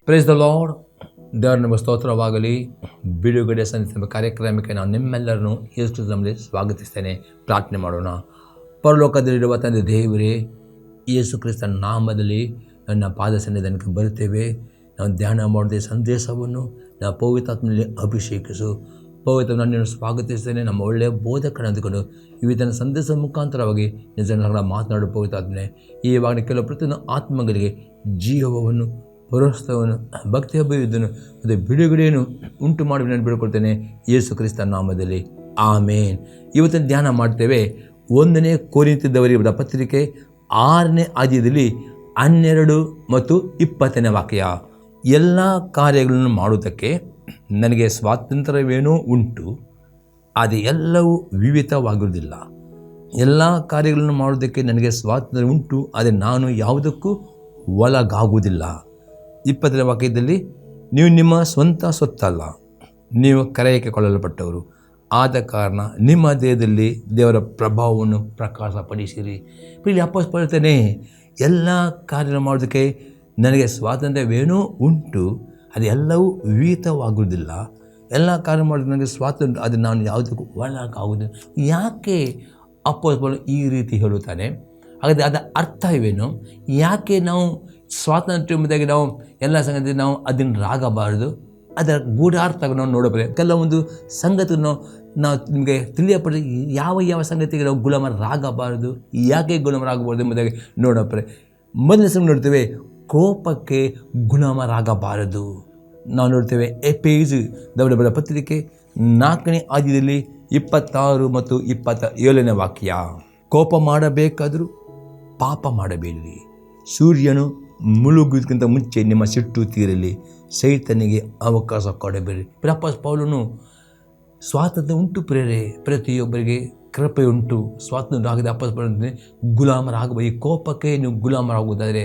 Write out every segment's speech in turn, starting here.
Price the lord. ದೇವರ ನಿಮ್ಮ ಸ್ತೋತ್ರವಾಗಲಿ. ಬಿಡುಗಡೆ ಸಂಧಿಸುವ ಕಾರ್ಯಕ್ರಮಕ್ಕೆ ನಾನು ನಿಮ್ಮೆಲ್ಲರನ್ನು ಯೇಸು ನಮ್ಮಲ್ಲಿ ಸ್ವಾಗತಿಸ್ತೇನೆ. ಪ್ರಾರ್ಥನೆ ಮಾಡೋಣ. ಪರಲೋಕದಲ್ಲಿರುವ ತಂದೆ ದೇವರೇ, ಯೇಸು ಕ್ರಿಸ್ತನ ನಾಮದಲ್ಲಿ ನನ್ನ ಪಾದ ಸನ್ನಿಧಾನಕ್ಕೆ ಬರುತ್ತೇವೆ. ನಾವು ಧ್ಯಾನ ಮಾಡಿದ ಸಂದೇಶವನ್ನು ನಾವು ಪವಿತ್ರಾತ್ಮನಲ್ಲಿ ಅಭಿಷೇಕಿಸು. ಪವಿತ್ರ ನನ್ನನ್ನು ಸ್ವಾಗತಿಸ್ತೇನೆ. ನಮ್ಮ ಒಳ್ಳೆಯ ಬೋಧಕನ ಅಂದುಕೊಂಡು ವಿವಿಧ ಸಂದೇಶದ ಮುಖಾಂತರವಾಗಿ ನಿಜಗಳ ಮಾತನಾಡುವ ಪವಿತ್ರಾತ್ಮನೆ, ಈವಾಗ ಕೆಲವು ಪ್ರತಿಯೊಂದು ಆತ್ಮಗಳಿಗೆ ಜೀವವನ್ನು, ಪುರಸ್ತವನ್ನು, ಭಕ್ತಿಯ ಅಭಿವೃದ್ಧಿಯನ್ನು ಮತ್ತು ಬಿಡುಗಡೆಯನ್ನು ಉಂಟು ಮಾಡಿ ನಾನು ಬಿಡುಕೊಡ್ತೇನೆ ಯೇಸು ಕ್ರಿಸ್ತನ ನಾಮದಲ್ಲಿ, ಆಮೇನ್. ಇವತ್ತಿನ ಧ್ಯಾನ ಮಾಡ್ತೇವೆ 1ನೇ ಕೊರಿಂಥದವರಿಗೆ ಬರೆದ ಪತ್ರಿಕೆ 6ನೇ ಅಧ್ಯಾಯದಲ್ಲಿ 12 ಮತ್ತು 20ನೇ ವಾಕ್ಯ. ಎಲ್ಲ ಕಾರ್ಯಗಳನ್ನು ಮಾಡುವುದಕ್ಕೆ ನನಗೆ ಸ್ವಾತಂತ್ರ್ಯವೇನೋ ಉಂಟು, ಅದು ಎಲ್ಲವೂ ವಿವಿಧವಾಗಿರುವುದಿಲ್ಲ. ಎಲ್ಲ ಕಾರ್ಯಗಳನ್ನು ಮಾಡುವುದಕ್ಕೆ ನನಗೆ ಸ್ವಾತಂತ್ರ್ಯ ಉಂಟು, ಆದರೆ ನಾನು ಯಾವುದಕ್ಕೂ ಒಳಗಾಗುವುದಿಲ್ಲ. 20ನೇ ವಾಕ್ಯದಲ್ಲಿ, ನೀವು ನಿಮ್ಮ ಸ್ವಂತ ಸೊತ್ತಲ್ಲ, ನೀವು ಕರೆಯಕ್ಕೆ ಕೊಳ್ಳಲ್ಪಟ್ಟವರು, ಆದ ಕಾರಣ ನಿಮ್ಮ ದೇಹದಲ್ಲಿ ದೇವರ ಪ್ರಭಾವವನ್ನು ಪ್ರಕಾಶಪಡಿಸಿರಿ. ಇಲ್ಲಿ ಅಪೊಸ್ತಲನು ಹೇಳ್ತಾನೆ, ಎಲ್ಲ ಕಾರ್ಯ ಮಾಡೋದಕ್ಕೆ ನನಗೆ ಸ್ವಾತಂತ್ರ್ಯವೇನೋ ಉಂಟು, ಅದು ಎಲ್ಲವೂ ವಿಹಿತವಾಗುವುದಿಲ್ಲ. ಎಲ್ಲ ಕಾರ್ಯ ಮಾಡೋದಕ್ಕೆ ನನಗೆ ಸ್ವಾತಂತ್ರ್ಯ, ಅದು ನಾನು ಯಾವುದಕ್ಕೂ ಒಳಗಾಗುವುದಿಲ್ಲ. ಯಾಕೆ ಅಪೊಸ್ತಲನು ಈ ರೀತಿ ಹೇಳುತ್ತಾನೆ? ಹಾಗಾದರೆ ಅದರ ಅರ್ಥವೇನು? ಯಾಕೆ ನಾವು ಸ್ವಾತಂತ್ರ್ಯ ಎಂಬುದಾಗಿ ನಾವು ಎಲ್ಲ ಸಂಗತಿ ನಾವು ಅದನ್ನು ರಾಗಬಾರದು? ಅದರ ಗೂಢಾರ್ಥ ನಾವು ನೋಡಬೇಕು. ಕೆಲವೊಂದು ಸಂಗತಿಯನ್ನು ನಾವು ನಿಮಗೆ ತಿಳಿಯಪಡಿಸಿ ಯಾವ ಸಂಗತಿಗೆ ನಾವು ಗುಲಾಮರಾಗಬಾರದು, ಯಾಕೆ ಗುಲಾಮರಾಗಬಾರ್ದು ಎಂಬುದಾಗಿ ನೋಡಪ್ರೆ. ಮೊದಲನೇ ಸಂಗತಿ ನೋಡ್ತೇವೆ, ಕೋಪಕ್ಕೆ ಗುಲಾಮರಾಗಬಾರದು. ನಾವು ನೋಡ್ತೇವೆ ಎಫೆಸ ಬರೆದ ಪತ್ರಿಕೆ 4ನೇ ಅಧ್ಯಾಯದಲ್ಲಿ 26 ಮತ್ತು 27ನೇ ವಾಕ್ಯ. ಕೋಪ ಮಾಡಬೇಕಾದರೂ ಪಾಪ ಮಾಡಬೇಡಿರಿ, ಸೂರ್ಯನು ಮುಳುಗುವುದಕ್ಕಿಂತ ಮುಂಚೆ ನಿಮ್ಮ ಸಿಟ್ಟು ತೀರಲಿ, ಸೈತನಿಗೆ ಅವಕಾಶ ಕೊಡಬೇಡಿ. ಅಪೊಸ್ತಲ ಪೌಲನು ಸ್ವಾತಂತ್ರ್ಯ ಉಂಟು ಪ್ರೇರೆ, ಪ್ರತಿಯೊಬ್ಬರಿಗೆ ಕೃಪೆ ಉಂಟು, ಸ್ವಾತಂತ್ರ್ಯ ಆಗದೆ ಅಪೊಸ್ತಲನು ಗುಲಾಮರಾಗಬೇಕು. ಈ ಕೋಪಕ್ಕೆ ನೀವು ಗುಲಾಮರಾಗುವುದಾದರೆ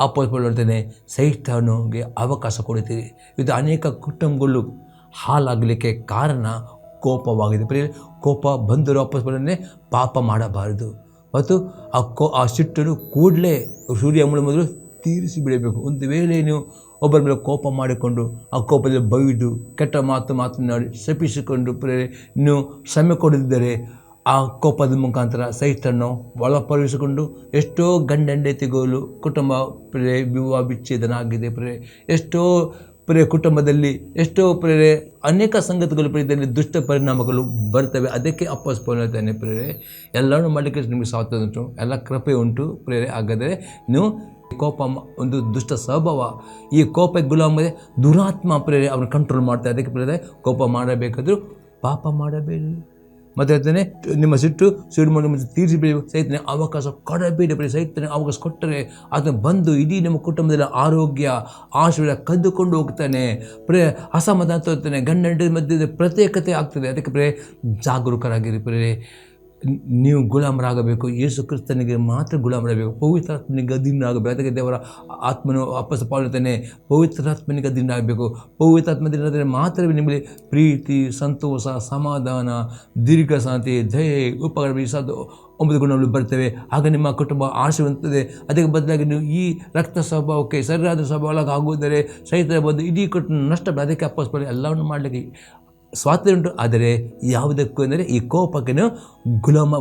ಅಪೊಸ್ತಲನು ಹೇಳ್ತಾನೆ, ಸೈತನಿಗೆ ಅವಕಾಶ ಕೊಡುತ್ತೀರಿ. ಇದು ಅನೇಕ ಕುಟುಂಬಗಳು ಹಾಳಾಗಲಿಕ್ಕೆ ಕಾರಣ ಕೋಪವಾಗಿದೆ. ಪ್ರಿಯ, ಕೋಪ ಬಂದರೂ ಅಪೊಸ್ತಲನೇ ಪಾಪ ಮಾಡಬಾರದು ಮತ್ತು ಆ ಸಿಟ್ಟನ್ನು ಕೂಡಲೇ ಸೂರ್ಯ ಮುಳುಗುವ ಮೊದಲು ತೀರಿಸಿ ಬಿಡಬೇಕು. ಒಂದು ವೇಳೆ ನೀವು ಒಬ್ಬರ ಮೇಲೆ ಕೋಪ ಮಾಡಿಕೊಂಡು ಆ ಕೋಪದಲ್ಲಿ ಬೈದು ಕೆಟ್ಟ ಮಾತನಾಡಿ ಶಪಿಸಿಕೊಂಡು ನೀವು ಶ್ರಮೆ ಕೊಡದಿದ್ದರೆ ಆ ಕೋಪದ ಮುಖಾಂತರ ಸೈತನ್ನು ಒಳಪಡಿಸಿಕೊಂಡು ಎಷ್ಟೋ ಗಂಡ ಹೆಂಡತಿಗಳು ಕುಟುಂಬ ವಿವಾಹ ವಿಚ್ಛೇದನ ಆಗಿದೆ. ಎಷ್ಟೋ ಕುಟುಂಬದಲ್ಲಿ ಎಷ್ಟೋ ಅನೇಕ ಸಂಗತಿಗಳು ಇದರಲ್ಲಿ ದುಷ್ಟ ಪರಿಣಾಮಗಳು ಬರ್ತವೆ. ಅದಕ್ಕೆ ಅಪೊಸ್ತಲನು ಹೇಳ್ತಾನೆ, ಎಲ್ಲರೂ ಮಾಡಲಿಕ್ಕೆ ನಿಮಗೆ ಸ್ವಾತಂತ್ರ್ಯ ಉಂಟು, ಎಲ್ಲ ಕೃಪೆ ಉಂಟು ಹಾಗಾದರೆ ನೀವು ಕೋಪ ಒಂದು ದುಷ್ಟ ಸ್ವಭಾವ, ಈ ಕೋಪ ಗುಲಾಮ ದುರಾತ್ಮ ಅವನು ಕಂಟ್ರೋಲ್ ಮಾಡ್ತಾರೆ. ಅದಕ್ಕೆ ಕೋಪ ಮಾಡಬೇಕಾದ್ರೂ ಪಾಪ ಮಾಡಬೇಡಿ. ಮತ್ತು ಹೇಳ್ತಾನೆ, ನಿಮ್ಮ ಸಿಟ್ಟು ಮುಂಚೆ ತೀರಿಸಿಬೇಡಿ, ಸೈತನಿಗೆ ಅವಕಾಶ ಕೊಡಬೇಡಿ. ಸೈತನಿಗೆ ಅವಕಾಶ ಕೊಟ್ಟರೆ ಅದನ್ನು ಬಂದು ಇಡೀ ನಮ್ಮ ಕುಟುಂಬದಲ್ಲಿ ಆರೋಗ್ಯ ಆಶೀರ್ವಾದ ಕದ್ದುಕೊಂಡು ಹೋಗ್ತಾನೆ. ಅಸಮಾಧಾನ ತೋರ್ತಾನೆ, ಗಂಡ ಹೆಂಡತಿ ಮಧ್ಯೆ ಪ್ರತ್ಯೇಕತೆ ಆಗ್ತದೆ. ಅದಕ್ಕೆ ಜಾಗರೂಕರಾಗಿರಿ. ನೀವು ಗುಲಾಮರಾಗಬೇಕು, ಯೇಸು ಕ್ರಿಸ್ತನಿಗೆ ಮಾತ್ರ ಗುಲಾಮರಾಗಬೇಕು, ಪವಿತ್ರಾತ್ಮನಿಗೆ ಅಧೀನರಾಗಬೇಕು. ಅದಕ್ಕೆ ದೇವರ ಆತ್ಮನು ಅಪೊಸ್ತಲ ಪೌಲನು ಹೇಳ್ತಾನೆ, ಪವಿತ್ರಾತ್ಮನಿಗೆ ಅಧೀನರಾಗಬೇಕು. ಪವಿತ್ರಾತ್ಮದಿಂದ ಮಾತ್ರವೇ ನಿಮಗೆ ಪ್ರೀತಿ, ಸಂತೋಷ, ಸಮಾಧಾನ, ದೀರ್ಘಶಾಂತಿ, ದಯೆ, ಉಪಕಾರ 9 ಗುಣಗಳು ಬರ್ತವೆ. ಆಗ ನಿಮ್ಮ ಕುಟುಂಬ ಆಶೀರ್ವದಿಸುತ್ತದೆ. ಅದಕ್ಕೆ ಬದಲಾಗಿ ನೀವು ಈ ರಕ್ತ ಸ್ವಭಾವಕ್ಕೆ ಸರಿಯಾದ ಸ್ವಭಾವ ಒಳಗಾಗುವುದರೆ ಸಹಿತ ಬಂದು ಇಡೀ ಕುಟುಂಬ ನಷ್ಟ. ಅದಕ್ಕೆ ಅಪೊಸ್ತಲನು ಎಲ್ಲವನ್ನು ಮಾಡಲಿಕ್ಕೆ ಸ್ವಾತಂತ್ರ್ಯ ಉಂಟು, ಆದರೆ ಯಾವುದಕ್ಕೂ ಅಂದರೆ ಈ ಕೋಪಕ್ಕೆ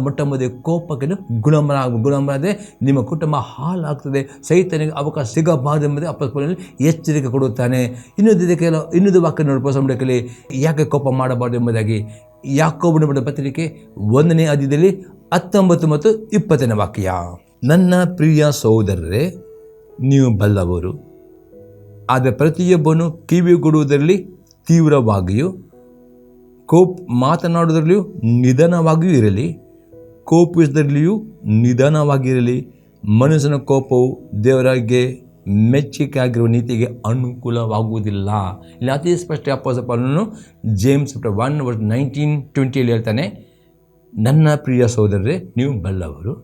ಮೊಟ್ಟಮೊದಲ ಕೋಪಕ್ಕೆ ಗುಲಾಮರಾದರೆ ನಿಮ್ಮ ಕುಟುಂಬ ಹಾಳಾಗ್ತದೆ, ಸೈತನಿಗೆ ಅವಕಾಶ ಸಿಗಬಾರದು ಎಂಬುದೇ ಅಪೊಸ್ತಲನು ಎಚ್ಚರಿಕೆ ಕೊಡುತ್ತಾನೆ. ಇನ್ನೊಂದು ವಾಕ್ಯ ನೋಡಲಿ, ಯಾಕೆ ಕೋಪ ಮಾಡಬಾರ್ದು ಎಂಬುದಾಗಿ. ಯಾಕೋಬನ ಬರೆದ ಪತ್ರಿಕೆ 1ನೇ ಅಧ್ಯಾಯದಲ್ಲಿ 19 ಮತ್ತು 20ನೇ ವಾಕ್ಯ. ನನ್ನ ಪ್ರಿಯ ಸಹೋದರರೇ, ನೀವು ಬಲ್ಲವರು, ಆದರೆ ಪ್ರತಿಯೊಬ್ಬನು ಕಿವಿಗೊಡುವುದರಲ್ಲಿ ತೀವ್ರವಾಗಿಯೂ ಮಾತನಾಡುವುದರಲ್ಲಿಯೂ ನಿಧಾನವಾಗಿಯೂ ಇರಲಿ, ಕೋಪಿಸುವುದರಲ್ಲಿಯೂ ನಿಧಾನವಾಗಿರಲಿ. ಮನುಷ್ಯನ ಕೋಪವು ದೇವರಿಗೆ ಮೆಚ್ಚುಗೆ ಆಗಿರುವ ನೀತಿಗೆ ಅನುಕೂಲವಾಗುವುದಿಲ್ಲ. ಇಲ್ಲಿ ಅತಿ ಸ್ಪಷ್ಟ ಅಪೊಸ್ತಲ ಪೌಲನು ಜೇಮ್ಸ್ 1:19-20 ಹೇಳ್ತಾನೆ, ನನ್ನ ಪ್ರಿಯ ಸಹೋದರರೇ, ನೀವು ಬಲ್ಲವರು,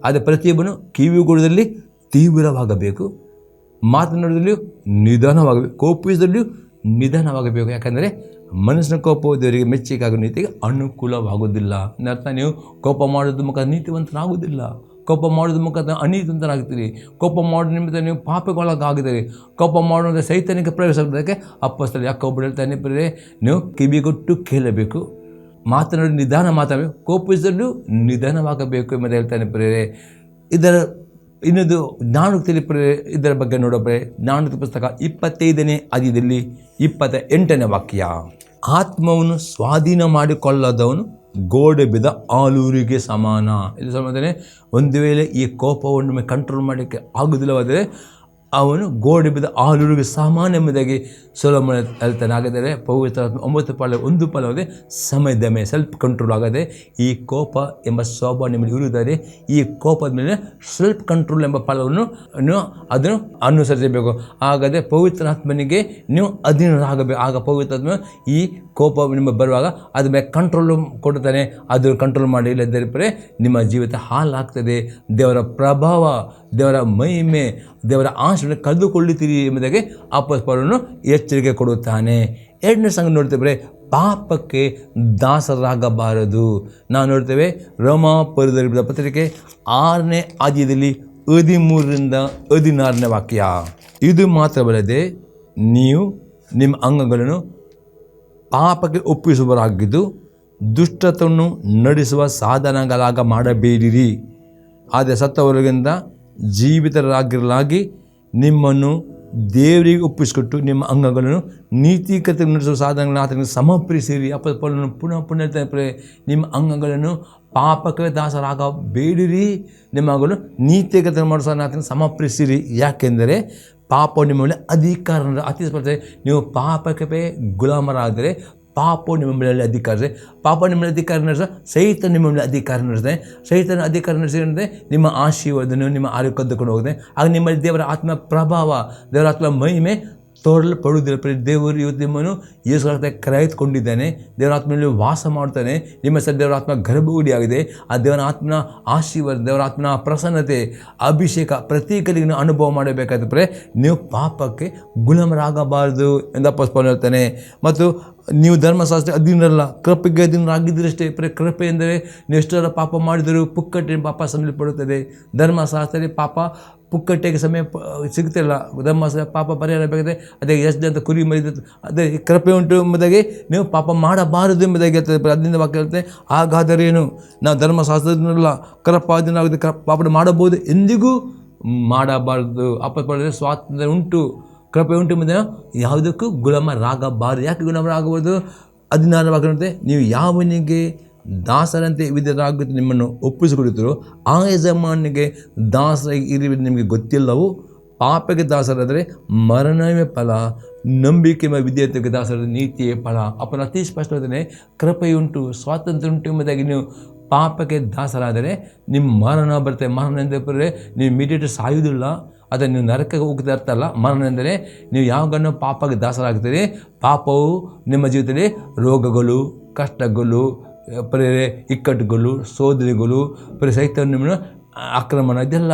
ಆದರೆ ಪ್ರತಿಯೊಬ್ಬನು ಕಿವಿಗೊಡುವುದರಲ್ಲಿ ತೀವ್ರವಾಗಬೇಕು, ಮಾತನಾಡುವುದರಲ್ಲಿಯೂ ನಿಧಾನವಾಗಬೇಕು, ಕೋಪಿಸುವುದರಲ್ಲಿಯೂ ನಿಧಾನವಾಗಬೇಕು. ಯಾಕಂದರೆ ಮನುಷ್ಯನ ಕೋಪವು ದೇವರಿಗೆ ಮೆಚ್ಚುಗೆ ನೀತಿಗೆ ಅನುಕೂಲವಾಗುವುದಿಲ್ಲ. ಅರ್ಥ, ನೀವು ಕೋಪ ಮಾಡೋದ್ರ ಮುಖ ನೀತಿವಂತನಾಗುವುದಿಲ್ಲ. ಕೋಪ ಮಾಡೋದ್ರ ಮುಖಾಂತರ ಅನೀತಿವಂತರಾಗ್ತೀರಿ. ಕೋಪ ಮಾಡೋ ನಿಮಿತ್ತ ನೀವು ಪಾಪಗೊಳಗಾಗಿದ್ದೀರಿ. ಕೋಪ ಮಾಡೋದ್ರೆ ಸೈತಾನಿಕ ಪ್ರವೇಶಕ್ಕೆ ಅಪ್ಪಸ್ತಲ ಯಾಕೊಬ್ಬರು ಹೇಳ್ತಾನೆ, ಪ್ರಿಯರೇ, ನೀವು ಕಿವಿಗೊಟ್ಟು ಕೇಳಬೇಕು, ಮಾತನಾಡಿ ನಿಧಾನ ಮಾತಾಡಬೇಕು, ಕೋಪಿಸಲು ನಿಧಾನವಾಗಬೇಕು ಎಂಬುದು ಹೇಳ್ತಾನೆ. ಪ್ರಿಯರೇ, ಇದರ ಇನ್ನೊಂದು ಜ್ಞಾನೋಕ್ತಿಯಲ್ಲಿ ಇದರ ಬಗ್ಗೆ ನೋಡೋಬ್ರೆ, ಜ್ಞಾನೋಕ್ತಿ ಪುಸ್ತಕ 25ನೇ ಅಧ್ಯಾಯದಲ್ಲಿ 28ನೇ ವಾಕ್ಯ, ಆತ್ಮವನ್ನು ಸ್ವಾಧೀನ ಮಾಡಿಕೊಳ್ಳದವನು ಗೋಡೆ ಬಿದ್ದ ಆಲೂರಿಗೆ ಸಮಾನ. ಇದು ಸಮಾಧಾನ. ಒಂದು ವೇಳೆ ಈ ಕೋಪವನ್ನು ಕಂಟ್ರೋಲ್ ಮಾಡೋಕ್ಕೆ ಆಗುವುದಿಲ್ಲವಾದರೆ ಅವನು ಗೋಡೆ ಬಿದ್ದ ಆಲೂರಿಗೆ ಸಮಾನ ಎಂಬುದಾಗಿ ಸೊಲೊಮೋನ ಹೇಳ್ತಾನೆ. ಹಾಗಾದರೆ ಪವಿತ್ರ 9 ಪಾಲು 1 ಪಾಲವಾದರೆ ಸಮಯದಮೆ, ಸೆಲ್ಫ್ ಕಂಟ್ರೋಲ್ ಆಗದೆ ಈ ಕೋಪ ಎಂಬ ಸ್ವಭಾವ ನಿಮಗೆ ಇರುವುದಾದರೆ ಈ ಕೋಪದ ಮೇಲೆ ಸೆಲ್ಫ್ ಕಂಟ್ರೋಲ್ ಎಂಬ ಫಲವನ್ನು ಅದನ್ನು ಅನುಸರಿಸಬೇಕು. ಹಾಗಾದರೆ ಪವಿತ್ರಾತ್ಮನಿಗೆ ನೀವು ಅಧೀನರಾಗಬೇಕು. ಆಗ ಪವಿತ್ರಾತ್ಮ ಈ ಕೋಪ ನಿಮ್ಮ ಬರುವಾಗ ಅದ್ರ ಮೇಲೆ ಕಂಟ್ರೋಲ್ ಕೊಡ್ತಾನೆ. ಅದು ಕಂಟ್ರೋಲ್ ಮಾಡಿ, ಇಲ್ಲದಿದ್ದರೆ ನಿಮ್ಮ ಜೀವಿತ ಹಾಳಾಗ್ತದೆ. ದೇವರ ಪ್ರಭಾವ, ದೇವರ ಮಹಿಮೆ, ದೇವರ ಆಶೀರ್ವಾದ ಕಳೆದುಕೊಳ್ಳುತ್ತೀರಿ ಎಂಬುದಾಗಿ ಅಪೊಸ್ತಲನು ಎಚ್ಚರಿಕೆ ಕೊಡುತ್ತಾನೆ. 2ನೇ ಸಂಗತಿ ನೋಡ್ತೇವೆ, ಪಾಪಕ್ಕೆ ದಾಸರಾಗಬಾರದು. ನಾವು ನೋಡ್ತೇವೆ ರೋಮಾಪುರದಲ್ಲಿರುವ ಪತ್ರಿಕೆ 6ನೇ ಅಧ್ಯಾಯದಲ್ಲಿ 13ರಿಂದ 16ನೇ ವಾಕ್ಯ, ಇದು ಮಾತ್ರವಲ್ಲದೆ ನೀವು ನಿಮ್ಮ ಅಂಗಗಳನ್ನು ಪಾಪಕ್ಕೆ ಒಪ್ಪಿಸುವರಾಗಿದ್ದು ದುಷ್ಟತವನ್ನು ನಡೆಸುವ ಸಾಧನಗಳಾಗ ಮಾಡಬೇಡಿರಿ. ಆದರೆ ಸತ್ತವರಿಗಿಂತ ಜೀವಿತರಾಗಿರಲಾಗಿ ನಿಮ್ಮನ್ನು ದೇವರಿಗೆ ಒಪ್ಪಿಸಿಕೊಟ್ಟು ನಿಮ್ಮ ಅಂಗಗಳನ್ನು ನೀತಿಕತೆ ನಡೆಸುವ ಸಾಧನಗಳನ್ನು ಆತನಿಗೆ ಸಮರ್ಪಿಸಿರಿ. ಅಪೊಸ್ತಲನು ಪುನಃ ಹೇಳ್ತಾರೆ, ನಿಮ್ಮ ಅಂಗಗಳನ್ನು ಪಾಪಕ್ಕೆ ದಾಸರಾಗಬೇಡಿರಿ, ನಿಮ್ಮ ಅಂಗಗಳನ್ನು ನೀತಿಕತೆ ಮಾಡಿಸುವ ಆತನಿಗೆ ಸಮರ್ಪಿಸಿರಿ. ಯಾಕೆಂದರೆ ಪಾಪ ನಿಮ್ಮ ಮೇಲೆ ಅಧಿಕಾರ ಅತಿಸ್ಪರ್ಧೆ. ನೀವು ಪಾಪಕ್ಕೆ ಗುಲಾಮರಾದರೆ ಪಾಪ ನಿಮ್ಮ ಮೇಲೆ ಅಧಿಕಾರ, ಪಾಪ ನಿಮ್ಮ ಮೇಲೆ ಅಧಿಕಾರ ನಡೆಸ ಸೈತಾನ ನಿಮ್ಮ ಮೇಲೆ ಅಧಿಕಾರ ನಡೆಸಿದೆ. ಸೈತಾನ ಅಧಿಕಾರ ನಡೆಸಿದ್ರೆ ನಿಮ್ಮ ಆಶೀರ್ವಾದನು ನಿಮ್ಮ ಆರೋಗ್ಯ ಕದ್ದುಕೊಂಡು ಹೋಗುತ್ತೆ. ಆಗ ನಿಮ್ಮಲ್ಲಿ ದೇವರ ಆತ್ಮ ಪ್ರಭಾವ, ದೇವರ ಆತ್ಮ ಮಹಿಮೆ ತೋರಲ್ಪಡುವುದಿಲ್ಲ. ದೇವರು ಇವತ್ತು ನಿಮ್ಮನ್ನು ಯೇಸು ಕರೆದುಕೊಂಡಿದ್ದಾನೆ. ದೇವರ ಆತ್ಮನಲ್ಲಿ ವಾಸ ಮಾಡ್ತಾನೆ. ನಿಮ್ಮ ಸಹ ದೇವರ ಆತ್ಮ ಗರ್ಭಗುಡಿಯಾಗಿದೆ. ಆ ದೇವರ ಆತ್ಮನ ಆಶೀರ್ವಾದ, ದೇವರ ಆತ್ಮನ ಪ್ರಸನ್ನತೆ, ಅಭಿಷೇಕ ಪ್ರತೀಕರಿಗೆ ಅನುಭವ ಮಾಡಬೇಕಾದ್ರೆ ನೀವು ಪಾಪಕ್ಕೆ ಗುಲಾಮರಾಗಬಾರದು ಎಂದು ಅಪೊಸ್ತಲನು ಹೇಳ್ತಾನೆ. ಮತ್ತು ನೀವು ಧರ್ಮಶಾಸ್ತ್ರ ಅಧೀನರಲ್ಲ, ಕೃಪೆಗೆ ಅಧೀನರಾಗಿದ್ದರಷ್ಟೇ. ಕೃಪೆ ಎಂದರೆ ನೀವು ಎಷ್ಟರ ಪಾಪ ಮಾಡಿದರೂ ಪುಕ್ಕಟ್ಟೆ ಪಾಪ ಸಂಬಂಧಪಡುತ್ತದೆ. ಧರ್ಮಶಾಸ್ತ್ರದಲ್ಲಿ ಪಾಪ ಪುಕ್ಕಟ್ಟೆಗೆ ಸಮಯ ಸಿಗ್ತಿಲ್ಲ. ಧರ್ಮಶಾಸ್ತ್ರ ಪಾಪ ಪರಿಹಾರ ಬೇಕಾದರೆ ಅದೇ ಎಷ್ಟು ಅಂತ ಕುರಿ ಮರಿದ ಅದೇ ಕೃಪೆ ಉಂಟು ಎಂಬುದಾಗಿ ನೀವು ಪಾಪ ಮಾಡಬಾರದು ಎಂಬುದಾಗಿ ಹೇಳ್ತದೆ. ಅದರಿಂದ ವಾಕ್ಯ ಹೇಳ್ತದೆ, ಹಾಗಾದರೇನು ನಾವು ಧರ್ಮಶಾಸ್ತ್ರದಲ್ಲ ಕೃಪಾಧೀನರಾಗದೆ ಪಾಪ ಮಾಡಬಹುದು, ಎಂದಿಗೂ ಮಾಡಬಾರದು. ಅಪೊಸ್ತಲರಿಗೆ ಸ್ವಾತಂತ್ರ್ಯ ಉಂಟು, ಕೃಪೆ ಉಂಟು ಎಂಬುದನ್ನು ಯಾವುದಕ್ಕೂ ಗುಲಾಮರಾಗಬಾರದು. ಯಾಕೆ ಗುಲಾಮರಾಗಬಹುದು? 16 ನೀವು ಯಾವನಿಗೆ ದಾಸರಂತೆ ವಿಧರಾಗುತ್ತೆ ನಿಮ್ಮನ್ನು ಒಪ್ಪಿಸಿಕೊಡುತ್ತೀರೋ ಆ ಯಜಮಾನಿಗೆ ದಾಸರಾಗಿ ಇರುವುದು ನಿಮಗೆ ಗೊತ್ತಿಲ್ಲವೋ. ಪಾಪಕ್ಕೆ ದಾಸರಾದರೆ ಮರಣವೇ ಫಲ, ನಂಬಿಕೆ ವಿಧೇಯತೆಗೆ ದಾಸರಾದ ನೀತಿಯೇ ಫಲ. ಅಪ್ಪನ ಅತಿ ಸ್ಪಷ್ಟವಾದರೆ ಕೃಪೆಯುಂಟು, ಸ್ವಾತಂತ್ರ್ಯ ಉಂಟು ಎಂಬುದಾಗಿ ನೀವು ಪಾಪಕ್ಕೆ ದಾಸರಾದರೆ ನಿಮ್ಮ ಮರಣ ಬರುತ್ತೆ. ಮರಣ ಎಂದರೆ ನೀವು ಇಮಿಡಿಯೇಟ್ ಸಾಯುವುದಿಲ್ಲ, ಅದನ್ನು ನೀವು ನರಕಕ್ಕೆ ಹೋಗ್ತಾ ಇರ್ತಲ್ಲ. ಮರಣ ಎಂದರೆ ನೀವು ಯಾವಾಗಲೂ ಪಾಪಕ್ಕೆ ದಾಸರಾಗ್ತೀರಿ. ಪಾಪವು ನಿಮ್ಮ ಜೀವಿತದಲ್ಲಿ ರೋಗಗಳು, ಕಷ್ಟಗಳು, ಇಕ್ಕಟ್ಟುಗಳು, ಸೋದರಿಗಳು, ಸೈತಾನ ನಿಮ್ಮನ್ನು ಆಕ್ರಮಣ, ಇದೆಲ್ಲ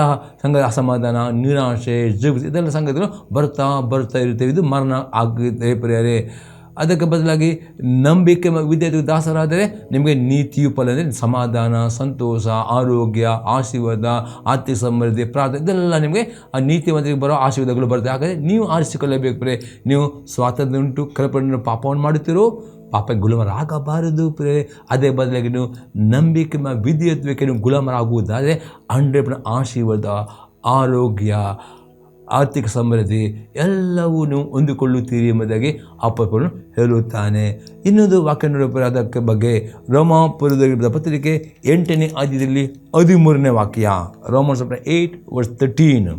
ಅಸಮಾಧಾನ, ನಿರಾಶೆ, ಇದೆಲ್ಲ ಸಂಗತಿಗಳು ಬರ್ತಾ ಇರ್ತೇವೆ. ಇದು ಮರಣ ಆಗುತ್ತೆ ಪ್ರಿಯರೇ. ಅದಕ್ಕೆ ಬದಲಾಗಿ ನಂಬಿಕೆ ವಿಧೇಯತೆಗೆ ದಾಸರಾದರೆ ನಿಮಗೆ ನೀತಿಯು ಫಲ ಅಂದರೆ ಸಮಾಧಾನ, ಸಂತೋಷ, ಆರೋಗ್ಯ, ಆಶೀರ್ವಾದ, ಆರ್ಥಿಕ ಸಮೃದ್ಧಿ, ಪ್ರಾರ್ಥನೆ, ಇದೆಲ್ಲ ನಿಮಗೆ ಆ ನೀತಿವಂತರಿಗೆ ಬರೋ ಆಶೀರ್ವಾದಗಳು ಬರುತ್ತೆ. ಹಾಗಾದರೆ ನೀವು ಆರಿಸಿಕೊಳ್ಳಬೇಕು ಪ್ರಿಯರೇ. ನೀವು ಸ್ವಾತಂತ್ರ್ಯ ಉಂಟು, ಕೃಪೆಯನ್ನು ಪಾಪವನ್ನು ಮಾಡುತ್ತೀರೋ ಪಾಪಕ್ಕೆ ಗುಲಾಮರಾಗಬಾರದು ಪ್ರಿಯರೇ. ಅದೇ ಬದಲಾಗಿ ನೀವು ನಂಬಿಕೆ ವಿಧೇಯತ್ವಕ್ಕೆ ನೀವು ಗುಲಾಮರಾಗುವುದಾದರೆ 100% ಆಶೀರ್ವಾದ, ಆರೋಗ್ಯ, ಆರ್ಥಿಕ ಸಮೃದ್ಧಿ ಎಲ್ಲವೂ ನೀವು ಹೊಂದಿಕೊಳ್ಳುತ್ತೀರಿ ಎಂಬುದಾಗಿ ಅಪೊಸ್ತಲನು ಹೇಳುತ್ತಾನೆ. ಇನ್ನೊಂದು ವಾಕ್ಯ ನೋಡೋಣ ಅದಕ್ಕೆ ಬಗ್ಗೆ. ರೋಮಾಪುರದಲ್ಲಿರುವ ಪತ್ರಿಕೆ 8ನೇ ಅಧ್ಯಾಯದಲ್ಲಿ 13ನೇ ವಾಕ್ಯ, ರೋಮನ್ಸ್ 8:13,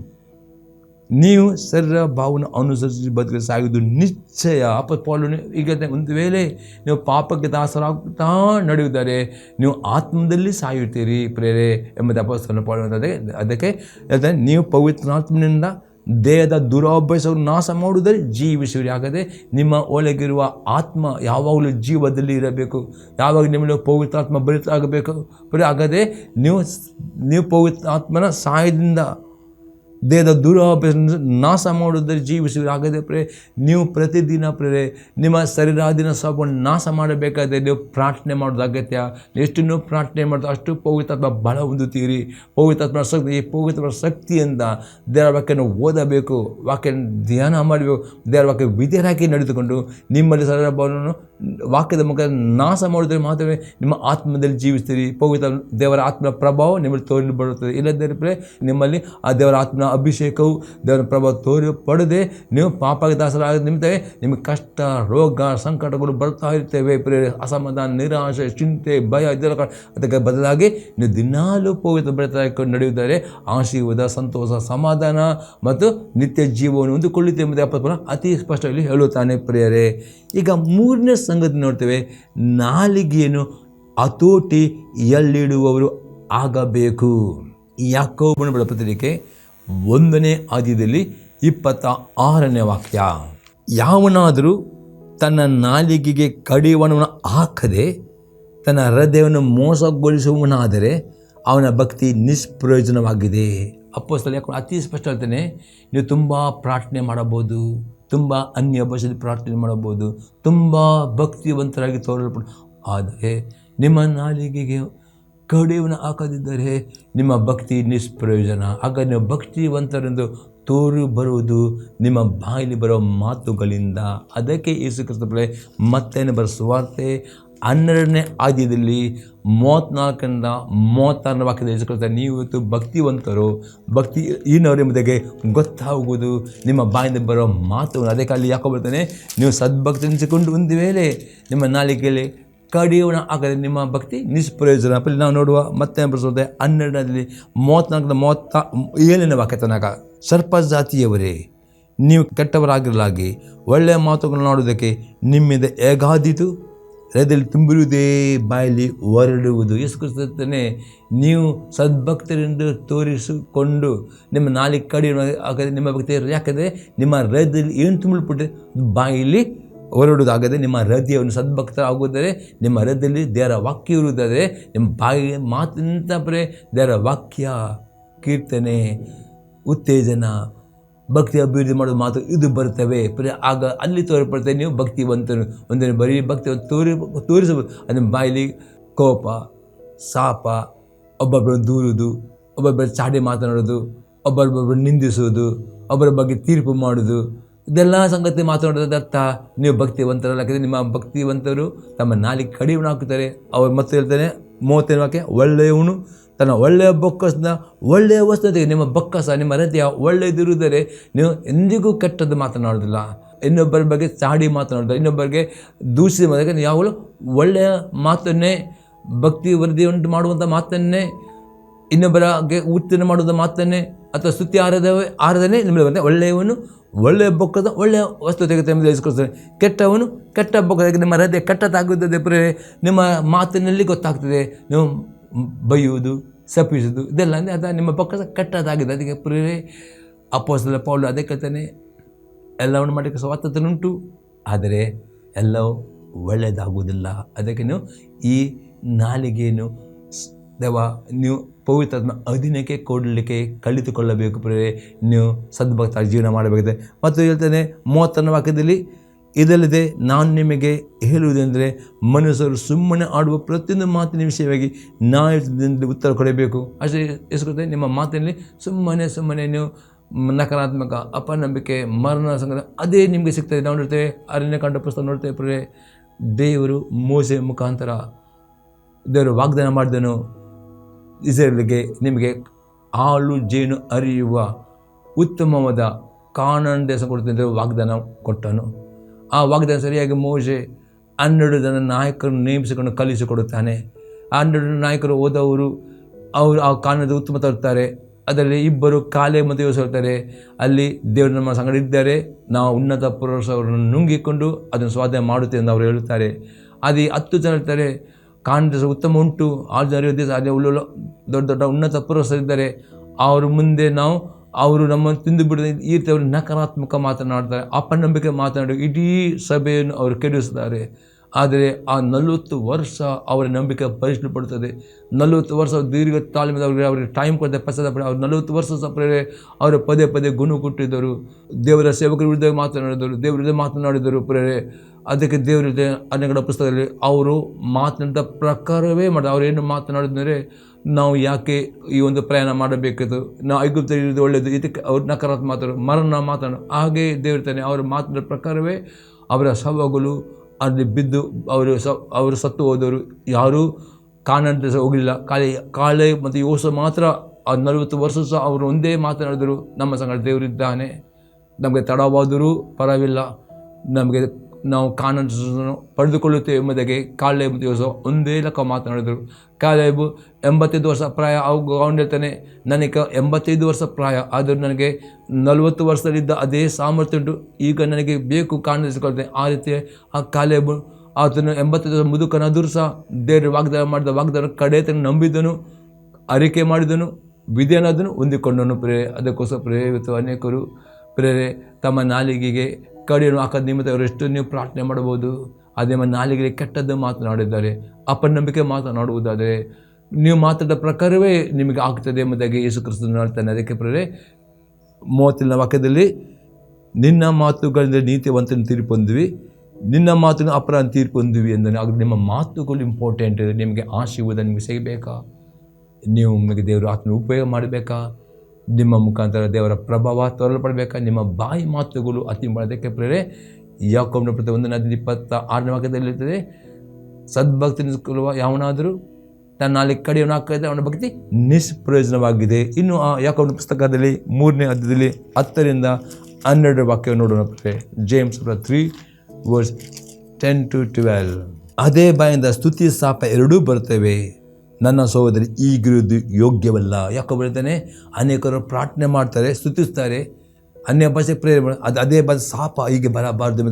ನೀವು ಶರೀರ ಭಾವನ ಅನುಸರಿಸಿ ಬದುಕಲು ಸಾಗುವುದು ನಿಶ್ಚಯ. ಅಪೊಸ್ತಲನು ಈಗ ಒಂದು ವೇಳೆ ನೀವು ಪಾಪಕ್ಕೆ ದಾಸರಾಗುತ್ತಾ ನಡೆಯುತ್ತಾರೆ, ನೀವು ಆತ್ಮದಲ್ಲಿ ಸಾಯುತ್ತೀರಿ ಪ್ರೇರೆ ಎಂಬುದು ಅಪೊಸ್ತಲನು ಪೌಲನು. ಅದಕ್ಕೆ ನೀವು ಪವಿತ್ರಾತ್ಮನಿಂದ ದೇಹದ ದುರಭ್ಯಾಸವನ್ನು ನಾಶ ಮಾಡುವುದರೆ ಜೀವಿಸುವಿರಿ. ಆಗದೆ ನಿಮ್ಮ ಒಳಗಿರುವ ಆತ್ಮ ಯಾವಾಗಲೂ ಜೀವದಲ್ಲಿ ಇರಬೇಕು. ಯಾವಾಗ ನಿಮ್ಮನ್ನು ಪವಿತ್ರಾತ್ಮ ಭರಿತರಾಗಬೇಕು. ಆಗದೆ ನೀವು ಪವಿತ್ರಾತ್ಮನ ಸಹಾಯದಿಂದ ದೇಹದ ದುರಾಭ್ಯಾಸ ನಾಶ ಮಾಡುವುದರಲ್ಲಿ ಜೀವಿಸುವ. ಹಾಗಾದರೆ ಪ್ರೇರೆ ನೀವು ಪ್ರತಿದಿನ ಪ್ರೇರೆ ನಿಮ್ಮ ಶರೀರಾದಿನ ಸ್ವಭಾವವನ್ನು ನಾಶ ಮಾಡಬೇಕಾದ್ರೆ ನೀವು ಪ್ರಾರ್ಥನೆ ಮಾಡೋದು ಅಗತ್ಯ. ಎಷ್ಟು ನೀವು ಪ್ರಾರ್ಥನೆ ಮಾಡೋದು ಅಷ್ಟು ಪವಿತ್ರಾತ್ಮ ಬಲ ಹೊಂದುತ್ತೀರಿ. ಪವಿತ್ರಾತ್ಮ ಶಕ್ತಿ, ಈ ಪವಿತ್ರ ಶಕ್ತಿಯಿಂದ ದೇವರ ವಾಕ್ಯವನ್ನು ಓದಬೇಕು, ವಾಕ್ಯ ಧ್ಯಾನ ಮಾಡಬೇಕು, ದೇವರ ವಾಕ್ಯ ವಿಧೇಯರಾಗಿ ನಡೆದುಕೊಂಡು ನಿಮ್ಮಲ್ಲಿ ಶರೀರವನ್ನು ವಾಕ್ಯದ ಮುಖ ನಾಶ ಮಾಡಿದರೆ ಮಾತ್ರವೇ ನಿಮ್ಮ ಆತ್ಮದಲ್ಲಿ ಜೀವಿಸ್ತೀರಿ. ಪವಿತ್ರ ದೇವರ ಆತ್ಮನ ಪ್ರಭಾವ ನಿಮ್ಮಲ್ಲಿ ತೋರಿ ಬರುತ್ತದೆ. ಇಲ್ಲದೇ ಪ್ರೇರೆ ನಿಮ್ಮಲ್ಲಿ ಆ ದೇವರ ಆತ್ಮನ ಅಭಿಷೇಕವು ದೇವರ ಪ್ರಭಾವ ತೋರಿ ಪಡೆದೇ ನೀವು ಪಾಪಕ್ಕೆ ದಾಸರಾದ ನಿಮಿತ್ತವೇ ನಿಮಗೆ ಕಷ್ಟ, ರೋಗ, ಸಂಕಟಗಳು ಬರ್ತಾ ಇರ್ತೇವೆ. ಪ್ರೇರೆ ಅಸಮಾಧಾನ, ನಿರಾಶೆ, ಚಿಂತೆ, ಭಯ ಇದೆಲ್ಲ. ಅದಕ್ಕೆ ಬದಲಾಗಿ ನೀವು ದಿನಾಲೂ ಪವಿತ್ರ ಬೆಳೆತ ನಡೆಯುತ್ತಾರೆ ಆಶೀರ್ವಾದ, ಸಂತೋಷ, ಸಮಾಧಾನ ಮತ್ತು ನಿತ್ಯ ಜೀವವನ್ನು ಹೊಂದಿಕೊಳ್ಳುತ್ತೆ ಎಂಬುದೇ ಅಪ್ಪನ ಅತಿ ಸ್ಪಷ್ಟವಾಗಿ ಹೇಳುತ್ತಾನೆ ಪ್ರಿಯರೇ. ಈಗ ಮೂರನೇ ಸಂಗತಿ ನೋಡ್ತೇವೆ, ನಾಲಿಗೆಯನ್ನು ಹತೋಟಿಯಲ್ಲಿಡುವವರು ಆಗಬೇಕು. ಯಾಕೋಬನ ಬರೆದ ಪತ್ರಿಕೆ 1ನೇ ಅಧ್ಯಾಯದಲ್ಲಿ 26ನೇ ವಾಕ್ಯ. ಯಾವನಾದರೂ ತನ್ನ ನಾಲಿಗೆಗೆ ಕಡಿವಾಣವನ್ನು ಹಾಕದೆ ತನ್ನ ಹೃದಯವನ್ನು ಮೋಸಗೊಳಿಸುವವನಾದರೆ ಅವನ ಭಕ್ತಿ ನಿಷ್ಪ್ರಯೋಜನವಾಗಿದೆ. ಅಪೊಸ್ತಲ ಯಾಕಂದ್ರೆ ಅತಿ ಸ್ಪಷ್ಟ ಹೇಳ್ತಾನೆ, ನೀವು ತುಂಬ ಪ್ರಾರ್ಥನೆ ಮಾಡಬಹುದು, ತುಂಬ ಅನ್ಯ ಭಾಷೆಯಲ್ಲಿ ಪ್ರಾರ್ಥನೆ ಮಾಡಬಹುದು, ತುಂಬ ಭಕ್ತಿವಂತರಾಗಿ ತೋರಲ್ಪಡ, ಆದರೆ ನಿಮ್ಮ ನಾಲಿಗೆಗೆ ಕಡಿವಾಣ ಹಾಕದಿದ್ದರೆ ನಿಮ್ಮ ಭಕ್ತಿ ನಿಷ್ಪ್ರಯೋಜನ. ಆಗ ನೀವು ಭಕ್ತಿವಂತರೆಂದು ತೋರು ಬರುವುದು ನಿಮ್ಮ ಬಾಯಲ್ಲಿ ಬರೋ ಮಾತುಗಳಿಂದ. ಅದಕ್ಕೆ ಯೇಸು ಕ್ರಿಸ್ತನೇ ಮತ್ತೇನು ಬರೋ ಸುವಾರ್ತೆ 12ನೇ ಅಧ್ಯಾಯದಲ್ಲಿ 34ರಿಂದ 36ನೇ ವಾಕ್ಯದಲ್ಲಿ ಯೇಸು ಕ್ರಿಸ್ತ, ನೀವು ಇವತ್ತು ಭಕ್ತಿವಂತರು, ಭಕ್ತಿ ಈನವರು ಎಂಬುದಾಗೆ ಗೊತ್ತಾಗುವುದು ನಿಮ್ಮ ಬಾಯಿಂದ ಬರೋ ಮಾತು. ಅದಕ್ಕೆ ಅಲ್ಲಿ ಯಾಕೋ ಬರ್ತಾನೆ, ನೀವು ಸದ್ಭಕ್ತಿ ಎನಿಸಿಕೊಂಡು ಒಂದು ವೇಳೆ ನಿಮ್ಮ ನಾಲಿಗೆಯಲ್ಲಿ ಕಡಿವಾಣ ಆಗದೆ ನಿಮ್ಮ ಭಕ್ತಿ ನಿಷ್ಪ್ರಯೋಜನ. ಅಲ್ಲಿ ನಾವು ನೋಡುವ ಮತ್ತೆ ಬರೆಸೋದೆ 12ರಲ್ಲಿ 34-37ನೇ ವಾಕ್ಯ ತನಕ. ಸರ್ಪ ಜಾತಿಯವರೇ, ನೀವು ಕೆಟ್ಟವರಾಗಿರಲಾಗಿ ಒಳ್ಳೆಯ ಮಾತುಗಳನ್ನು ನೋಡೋದಕ್ಕೆ ನಿಮ್ಮಿಂದ ಹೇಗಾದೀತು? ಹೃದಯದಲ್ಲಿ ತುಂಬಿರುವುದೇ ಬಾಯಲ್ಲಿ ಹೊರಡುವುದು. ಯೇಸು ಕ್ರಿಸ್ತನೇ, ನೀವು ಸದ್ಭಕ್ತರೆಂದು ತೋರಿಸಿಕೊಂಡು ನಿಮ್ಮ ನಾಲಿಗೆ ಕಡಿವಾಣ ಆಗದೆ ನಿಮ್ಮ ಭಕ್ತಿ, ಯಾಕಂದರೆ ನಿಮ್ಮ ಹೃದಯದಲ್ಲಿ ಏನು ತುಂಬಲ್ಪಟ್ಟರೆ ಬಾಯಲ್ಲಿ ಹೊರಡುವುದಾಗದೆ ನಿಮ್ಮ ಹೃದಯವನ್ನು ಸದ್ಭಕ್ತ ಆಗುವುದಾದರೆ ನಿಮ್ಮ ಹೃದಯದಲ್ಲಿ ದೇವರ ವಾಕ್ಯ ಇರುವುದಾದರೆ ನಿಮ್ಮ ಬಾಯಿ ಮಾತಿನಿಂದ ಬರೇ ದೇವರ ವಾಕ್ಯ, ಕೀರ್ತನೆ, ಉತ್ತೇಜನ, ಭಕ್ತಿ ಅಭಿವೃದ್ಧಿ ಮಾಡೋದು ಮಾತು ಇದು ಬರ್ತವೆ. ಆಗ ಅಲ್ಲಿ ತೋರಿಪಡ್ತೇವೆ ನೀವು ಭಕ್ತಿವಂತರು. ಒಂದನೇ ಬರೀ ಭಕ್ತಿ ತೋರಿಸಬಹುದು. ಅದನ್ನ ಬಾಯಲ್ಲಿ ಕೋಪ, ಶಾಪ, ಒಬ್ಬೊಬ್ಬರು ದೂರುವುದು, ಒಬ್ಬೊಬ್ಬರು ಚಾಡಿ ಮಾತನಾಡೋದು, ಒಬ್ಬೊಬ್ಬರು ನಿಂದಿಸುವುದು, ಒಬ್ಬರ ಬಗ್ಗೆ ತೀರ್ಪು ಮಾಡೋದು, ಇದೆಲ್ಲ ಸಂಗತಿ ಮಾತನಾಡೋದ ಅರ್ಥ ನೀವು ಭಕ್ತಿವಂತರಲ್ಲ. ಯಾಕಂದರೆ ನಿಮ್ಮ ಭಕ್ತಿವಂತರು ತಮ್ಮ ನಾಲಿಗೆ ಕಡಿವಾಣ ಹಾಕುತ್ತಾರೆ. ಅವ್ರು ಮತ್ತೆ ಹೇಳ್ತಾನೆ 30ನೇ ವಾಕ್ಯ, ಒಳ್ಳೆಯವನು ತನ್ನ ಒಳ್ಳೆಯ ಬೊಕ್ಕಸನ ಒಳ್ಳೆಯ ವಸ್ತುವಿಗೆ, ನಿಮ್ಮ ಬೊಕ್ಕಸ ನಿಮ್ಮ ಹೃದಯ ಒಳ್ಳೆಯದಿರುವುದರೆ ನೀವು ಎಂದಿಗೂ ಕೆಟ್ಟದ್ದು ಮಾತನಾಡೋದಿಲ್ಲ. ಇನ್ನೊಬ್ಬರ ಬಗ್ಗೆ ಚಾಡಿ ಮಾತನಾಡೋದು, ಇನ್ನೊಬ್ಬರಿಗೆ ದೂಷಿಸಿ ಮಾತಾಗ ಯಾವಾಗಲೂ ಒಳ್ಳೆಯ ಮಾತನ್ನೇ, ಭಕ್ತಿ ವೃದ್ಧಿ ಉಂಟು ಮಾಡುವಂಥ ಮಾತನ್ನೇ, ಇನ್ನೊಬ್ಬರಿಗೆ ಉತ್ತೇಜನ ಮಾಡುವಂಥ ಮಾತನ್ನೇ ಅಥವಾ ಸ್ತುತಿ ಆರಾಧನೆ ನಿಮಗೆ ಬಂದರೆ ಒಳ್ಳೆಯವನು ಒಳ್ಳೆಯ ಬೊಕ್ಕದ ಒಳ್ಳೆಯ ವಸ್ತು ತೆಗೆದು ಎಂಬುದು ತಿಳಿಸ್ಕೊಡ್ತಾರೆ. ಕೆಟ್ಟವನು ಕೆಟ್ಟ ಬೊಕ್ಕ, ನಿಮ್ಮ ಹೃದಯ ಕೆಟ್ಟದಾಗುತ್ತದೆ ಪ್ರೇರೆ. ನಿಮ್ಮ ಮಾತಿನಲ್ಲಿ ಗೊತ್ತಾಗ್ತದೆ ನೀವು ಬೈಯುವುದು, ಶಪಿಸುವುದು ಇದೆಲ್ಲ ಅಂದರೆ ಅದು ನಿಮ್ಮ ಬೊಕ್ಕ ಕೆಟ್ಟದಾಗಿದೆ. ಅದಕ್ಕೆ ಪ್ರೇರೆ ಅಪೊಸ್ತಲ ಪೌಲ ಅದೇ ಹೇಳ್ತಾನೆ, ಎಲ್ಲವನ್ನು ಮಾಡಲಿಕ್ಕೆ ಸ್ವಾತಂತ್ರ್ಯ ಉಂಟು, ಆದರೆ ಎಲ್ಲವೂ ಒಳ್ಳೆಯದಾಗುವುದಿಲ್ಲ. ಅದಕ್ಕೆ ನೀವು ಈ ನಾಲಿಗೆಯನ್ನು ನೀವು ಪವಿತ್ರಾತ್ಮ ಅಧೀನಕ್ಕೆ ಕೊಡಲಿಕ್ಕೆ ಕಲಿತುಕೊಳ್ಳಬೇಕು ಪ್ರೇರೆ. ನೀವು ಸದ್ಭಕ್ತ ಜೀವನ ಮಾಡಬೇಕಿದೆ. ಮತ್ತು ಹೇಳ್ತಾನೆ 30ನೇ ವಾಕ್ಯದಲ್ಲಿ, ಇದಲ್ಲದೆ ನಾನು ನಿಮಗೆ ಹೇಳುವುದೆಂದರೆ ಮನುಷ್ಯರು ಸುಮ್ಮನೆ ಆಡುವ ಪ್ರತಿಯೊಂದು ಮಾತಿನ ವಿಷಯವಾಗಿ ನ್ಯಾಯದಿಂದ ಉತ್ತರ ಕೊಡಬೇಕು. ಅಷ್ಟೇ ಎಸ್ಕೊಳ್ತೇನೆ, ನಿಮ್ಮ ಮಾತಿನಲ್ಲಿ ಸುಮ್ಮನೆ ನೀವು ನಕಾರಾತ್ಮಕ, ಅಪನಂಬಿಕೆ, ಮರಣ ಸಂಗತಿ ಅದೇ ನಿಮಗೆ ಸಿಗ್ತದೆ. ನಾವು ನೋಡ್ತೇವೆ ಅರಣ್ಯಕಾಂಡ ಪುಸ್ತಕ ನೋಡ್ತೇವೆ ಪ್ರೇರೆ, ದೇವರು ಮೋಸೆ ಮುಖಾಂತರ ದೇವರು ವಾಗ್ದಾನ ಮಾಡಿದನು, ಇಸ್ರಾಯೇಲಿಗೆ ನಿಮಗೆ ಹಾಲು ಜೇನು ಹರಿಯುವ ಉತ್ತಮವಾದ ಕಾನಾನ್ ದೇಶ ಕೊಡ್ತೀನಿ ವಾಗ್ದಾನ ಕೊಟ್ಟನು. ಆ ವಾಗ್ದಾನ ಸರಿಯಾಗಿ ಮೋಶೆ 12 ಜನ ನಾಯಕರನ್ನು ನೇಮಿಸಿಕೊಂಡು ಕಲಿಸಿಕೊಡುತ್ತಾನೆ. ಆ 12 ನಾಯಕರು ಹೋದವರು ಅವರು ಆ ಕಾನೂನದ ಉತ್ತಮ ತರುತ್ತಾರೆ. ಅದರಲ್ಲಿ 2 ಕಾಲೆ ಮತ್ತು ಯೋಸು ಹೇಳ್ತಾರೆ, ಅಲ್ಲಿ ದೇವರು ನಮ್ಮ ಸಂಗಡ ಇದ್ದಾರೆ, ನಾವು ಉನ್ನತ ಪುರುಷರನ್ನು ನುಂಗಿಕೊಂಡು ಅದನ್ನು ಸ್ವಾಧೀನ ಮಾಡುತ್ತೇವೆ ಎಂದು ಅವರು ಹೇಳುತ್ತಾರೆ. ಅದೇ 10 ಜನ ಹೇಳ್ತಾರೆ, ಕಾಂಗ್ರೆಸ್ ಉತ್ತಮ ಉಂಟು, 6 ಜನ ದೇಶ ಅದೇ ಉಳ್ಳ ದೊಡ್ಡ ದೊಡ್ಡ ಉನ್ನತ ಪುರುಷರಿದ್ದಾರೆ, ಅವರು ಮುಂದೆ ಅವರು ನಮ್ಮನ್ನು ತಿಂದು ಬಿಡದೆ ಈ ರೀತಿ ಅವರು ನಕಾರಾತ್ಮಕ ಮಾತನಾಡ್ತಾರೆ, ಅಪನಂಬಿಕೆ ಮಾತನಾಡಿ ಇಡೀ ಸಭೆಯನ್ನು ಅವರು ಕೆಡಿಸ್ತಾರೆ. ಆದರೆ ಆ 40 ವರ್ಷ ಅವರ ನಂಬಿಕೆ ಪರೀಕ್ಷೆ ಪಡುತ್ತದೆ. 40 ವರ್ಷ ದೀರ್ಘ ತಾಳ್ಮೆಯಿಂದ ಅವರಿಗೆ ಟೈಮ್ ಕೊಡದೆ ಪಶ್ಚಾತ್ತಾಪ ಅವ್ರು 40 ವರ್ಷ ಸಪ್ರೇರೆ ಅವರು ಪದೇ ಪದೇ ಗುಣ ಕೊಟ್ಟಿದ್ದರು. ದೇವರ ಸೇವಕರ ವಿರುದ್ಧ ಮಾತನಾಡಿದರು, ದೇವರ ವಿರುದ್ಧ ಮಾತನಾಡಿದರು ಪ್ರೇರೆ. ಅದಕ್ಕೆ ದೇವರ ಅನೇಕ ಪುಸ್ತಕದಲ್ಲಿ ಅವರು ಮಾತನಾಡಿದ ಪ್ರಕಾರವೇ ಅವ್ರು ಏನು ಮಾತನಾಡಿದರೆ, ನಾವು ಯಾಕೆ ಈ ಒಂದು ಪ್ರಯಾಣ ಮಾಡಬೇಕಿತ್ತು, ನಾವು ಐಗುಪ್ತ ಇರೋದು ಒಳ್ಳೆಯದು, ಇದಕ್ಕೆ ಅವ್ರು ನಕಾರಾತ್ಮಕ ಮಾತಾಡೋರು, ಮರಣ ಮಾತಾಡೋರು. ಹಾಗೆ ದೇವರ್ತಾನೆ ಅವರು ಮಾತನಾಡಿದ ಪ್ರಕಾರವೇ ಅವರ ಶವಗಳು ಅಲ್ಲಿ ಬಿದ್ದು ಅವರು ಸತ್ತು ಹೋದವರು. ಯಾರೂ ಕಾಣಂತ ಹೋಗಲಿಲ್ಲ. ಕಾಳೆ ಮತ್ತು ಯೋಸ ಮಾತ್ರ ಆ 40 ವರ್ಷ ಸಹ ಅವರು ಒಂದೇ ಮಾತನಾಡಿದರು, ನಮ್ಮ ಸಂಗಡ ದೇವರಿದ್ದಾನೆ, ನಮಗೆ ತಡವಾದರೂ ಪರವಾಗಿಲ್ಲ, ನಾವು ಕಾಣನ್ನು ಪಡೆದುಕೊಳ್ಳುತ್ತೇವೆ ಎಂಬುದಾಗಿ ಕಾಳೆ ಮತ್ತು ಯೋಸ ಒಂದೇ ಲೆಕ್ಕ ಮಾತನಾಡಿದರು. ಕಾಲೇಬು 85 ವರ್ಷ ಪ್ರಾಯ. ಅವನು ಹೇಳ್ತಾನೆ, ನನಗೆ 85 ವರ್ಷ ಪ್ರಾಯ, ಆದರೂ ನನಗೆ 40 ವರ್ಷದಲ್ಲಿದ್ದ ಅದೇ ಸಾಮರ್ಥ್ಯ ಉಂಟು, ಈಗ ನನಗೆ ಬೇಕು ಕಾಣಿಸಿಕೊಳ್ತೇನೆ. ಆ ರೀತಿ ಆ ಕಾಲೇಬು ಆತನು 85 ವರ್ಷ ಮುದುಕನಾದರೂ ಸಹ ದೇವರು ವಾಗ್ದಾನ ಕಡೆ ತನಕ ನಂಬಿದ್ದನು, ಅರಿಕೆ ಮಾಡಿದನು, ವಿಧಿಯನಾದನು, ಹೊಂದಿಕೊಂಡನು ಅದಕ್ಕೋಸ್ಕರ ಇವತ್ತು ಅನೇಕರು ತಮ್ಮ ನಾಲಿಗೆಗೆ ಕಡಿಯನ್ನು ಹಾಕೋದು ನಿಮಿತ್ತ ಅವರು ಎಷ್ಟು ನೀವು ಪ್ರಾರ್ಥನೆ ಮಾಡ್ಬೋದು. ಅದೇ ನಿಮ್ಮ ನಾಲಿಗೆಗೆ ಕೆಟ್ಟದ್ದು ಮಾತನಾಡಿದ್ದಾರೆ, ಅಪನಂಬಿಕೆ ಮಾತನಾಡುವುದಾದರೆ ನೀವು ಮಾತಾಡಿದ ಪ್ರಕಾರವೇ ನಿಮಗೆ ಆಗ್ತದೆ ಎಂಬುದಾಗಿ ಯೇಸು ಕ್ರಿಸ್ತನು ಹೇಳ್ತಾನೆ. ಅದಕ್ಕೆ 30ನೇ ವಾಕ್ಯದಲ್ಲಿ, ನಿನ್ನ ಮಾತುಗಳಿಂದ ನೀತಿವಂತನ ತೀರ್ಪು ಹೊಂದಿವಿ, ನಿನ್ನ ಮಾತನ್ನು ಅಪರಾಧ ತೀರ್ಪು ಹೊಂದಿವಿ ಎಂದನು. ಆಗ ನಿಮ್ಮ ಮಾತುಗಳು ಇಂಪಾರ್ಟೆಂಟ್. ನಿಮಗೆ ಆಶೀರ್ವಾದ ನಿಮಗೆ ಸಿಗಬೇಕಾ, ನೀವು ನಿಮಗೆ ದೇವರು ಆತ್ಮ ಉಪಯೋಗ ಮಾಡಬೇಕಾ, ನಿಮ್ಮ ಮುಖಾಂತರ ದೇವರ ಪ್ರಭಾವ ತೋರಲ್ಪಡಬೇಕಾ, ನಿಮ್ಮ ಬಾಯಿ ಮಾತುಗಳು ಅತಿ ಮಾಡೋದಕ್ಕೆ ಯಾಕೋಬನ ಪತ್ರ 1:26 ವಾಕ್ಯದಲ್ಲಿರ್ತದೆ, ಸದ್ಭಕ್ತಿ ನಿಷ್ಕುಲವ ಯಾವನಾದರೂ ತನ್ನ ನಾಲಿಗೆ ಕಡಿಯನ್ನು ಹಾಕಿದ್ರೆ ಅವನ ಭಕ್ತಿ ನಿಷ್ಪ್ರಯೋಜನವಾಗಿದೆ. ಇನ್ನು ಆ ಯಾಕೋಬನ ಪುಸ್ತಕದಲ್ಲಿ 3ನೇ ಅಧ್ಯಾಯದಲ್ಲಿ 10ರಿಂದ 12 ವಾಕ್ಯ ನೋಡೋಣ. ಜೇಮ್ಸ್ 3:10-12. ಅದೇ ಬಾಯಿಂದ ಸ್ತುತಿ ಶಾಪ ಎರಡೂ ಬರ್ತವೆ, ನನ್ನ ಸಹೋದರಿ ಈಗಿರುವುದು ಯೋಗ್ಯವಲ್ಲ. ಯಾಕೋ ಹೇಳ್ತಾನೆ, ಅನೇಕರು ಪ್ರಾರ್ಥನೆ ಮಾಡ್ತಾರೆ, ಸ್ತುತಿಸ್ತಾರೆ, ಅನ್ಯ ಭಾಷೆ ಪ್ರೇರಣೆ, ಅದೇ ಭಾಷೆ ಶಾಪ ಹೀಗೆ ಬರಬಾರ್ದು.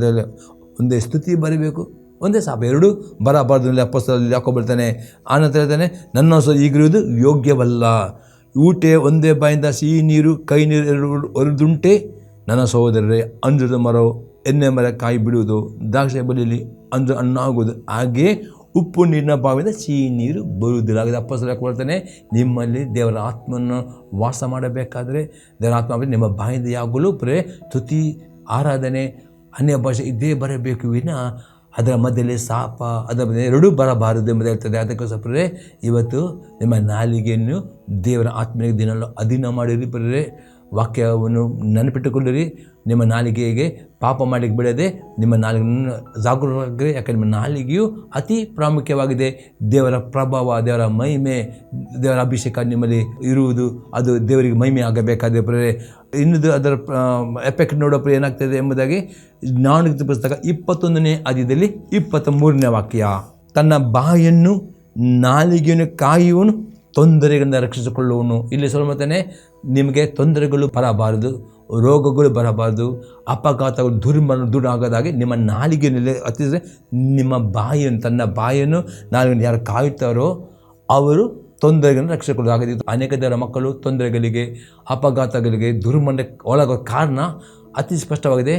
ಒಂದೇ ಸ್ತುತಿ ಬರಬೇಕು, ಒಂದೇ ಶಾಪ, ಎರಡೂ ಬರಬಾರ್ದು. ಅಪೊಸ್ತಲರಲ್ಲಿ ಯಾಕೋ ಹೇಳ್ತಾನೆ, ಆನಂತರ ಹೇಳ್ತಾನೆ, ನನ್ನ ಸಹೋದರಿ ಈಗಿರುವುದು ಯೋಗ್ಯವಲ್ಲ. ಊಟೆ ಒಂದೇ ಬಾಯಿಂದ ಸಿಹಿ ನೀರು ಕೈ ನೀರು ಎರಡು ಹೊರದುಂಟೆ. ನನ್ನ ಸಹೋದರರೇ, ಅಂಜೂರದ ಮರವು ಎಣ್ಣೆ ಮರ ಕಾಯಿ ಬಿಡುವುದು, ದ್ರಾಕ್ಷಿ ಬಲಿಯಲ್ಲಿ ಅಂಜು ಹಣ್ಣಾಗುವುದು, ಹಾಗೆ ಉಪ್ಪು ನೀರಿನ ಬಾವಿಯಿಂದ ಸಿಹಿ ನೀರು ಬರುವುದಿಲ್ಲ. ಹಾಗೆ ಅಪೊಸ್ತಲರು ಕೊಡ್ತಾನೆ, ನಿಮ್ಮಲ್ಲಿ ದೇವರ ಆತ್ಮವನ್ನು ವಾಸ ಮಾಡಬೇಕಾದ್ರೆ ದೇವರ ಆತ್ಮ ನಿಮ್ಮ ಬಾಯಿಂದ ಯಾವಾಗಲೂ ಸ್ತುತಿ, ಆರಾಧನೆ, ಅನ್ಯ ಭಾಷೆ ಇದೇ ಬರಬೇಕು ವಿನ ಅದರ ಮಧ್ಯದಲ್ಲಿ ಶಾಪ ಅದರ ಮಧ್ಯೆ ಎರಡೂ ಬರಬಾರದು ಎಂಬುದು ಹೇಳ್ತದೆ. ಅದಕ್ಕೋಸ್ಕರ ಇವತ್ತು ನಿಮ್ಮ ನಾಲಿಗೆಯನ್ನು ದೇವರ ಆತ್ಮನಿಗೆ ದಿನಲ್ಲೂ ಅಧೀನ ಮಾಡಿರಿ. ವಾಕ್ಯವನ್ನು ನೆನಪಿಟ್ಟುಕೊಂಡಿರಿ. ನಿಮ್ಮ ನಾಲಿಗೆಗೆ ಪಾಪ ಮಾಡಲಿಕ್ಕೆ ಬಿಡದೆ ನಿಮ್ಮ ನಾಲಿಗೆಯನ್ನು ಜಾಗರೂಕರಾಗಿರಿ. ಯಾಕಂದರೆ ನಿಮ್ಮ ನಾಲಿಗೆಯು ಅತಿ ಪ್ರಾಮುಖ್ಯವಾಗಿದೆ. ದೇವರ ಪ್ರಭಾವ, ದೇವರ ಮಹಿಮೆ, ದೇವರ ಅಭಿಷೇಕ ನಿಮ್ಮಲ್ಲಿ ಇರುವುದು, ಅದು ದೇವರಿಗೆ ಮಹಿಮೆ ಆಗಬೇಕಾದ್ರೆ ಇನ್ನದು ಅದರ ಎಫೆಕ್ಟ್ ನೋಡೋಪ್ಪ ಏನಾಗ್ತದೆ ಎಂಬುದಾಗಿ ಜ್ಞಾನೋಕ್ತಿ ಪುಸ್ತಕ 21ನೇ ಅಧ್ಯಾಯದಲ್ಲಿ 23ನೇ ವಾಕ್ಯ, ತನ್ನ ಬಾಯನ್ನು ನಾಲಿಗೆಯನ್ನು ಕಾಯುವನು ತೊಂದರೆಗಳಿಂದ ರಕ್ಷಿಸಿಕೊಳ್ಳುವನು. ಇಲ್ಲಿ ಹೇಳ್ತಾನೆ, ನಿಮಗೆ ತೊಂದರೆಗಳು ಬರಬಾರದು, ರೋಗಗಳು ಬರಬಾರದು, ಅಪಘಾತಗಳು ದೂರ ಆಗೋದಾಗಿ ನಿಮ್ಮ ನಾಲಿಗೆಯಲ್ಲಿ ಹತ್ತಿದ್ರೆ ನಿಮ್ಮ ಬಾಯನ್ನು, ತನ್ನ ಬಾಯನ್ನು ನಾಲಿಗೆಯನ್ನು ಯಾರು ಕಾಯುತ್ತಾರೋ ಅವರು ತೊಂದರೆಗಳನ್ನು ರಕ್ಷಿಸಿಕೊಳ್ಳೋದಾಗಿದೆ. ಅನೇಕ ದೇವರ ಮಕ್ಕಳು ತೊಂದರೆಗಳಿಗೆ, ಅಪಘಾತಗಳಿಗೆ, ದುರ್ಮರಣಕ್ಕೆ ಒಳಗೋ ಕಾರಣ ಅತಿ ಸ್ಪಷ್ಟವಾಗಿದೆ.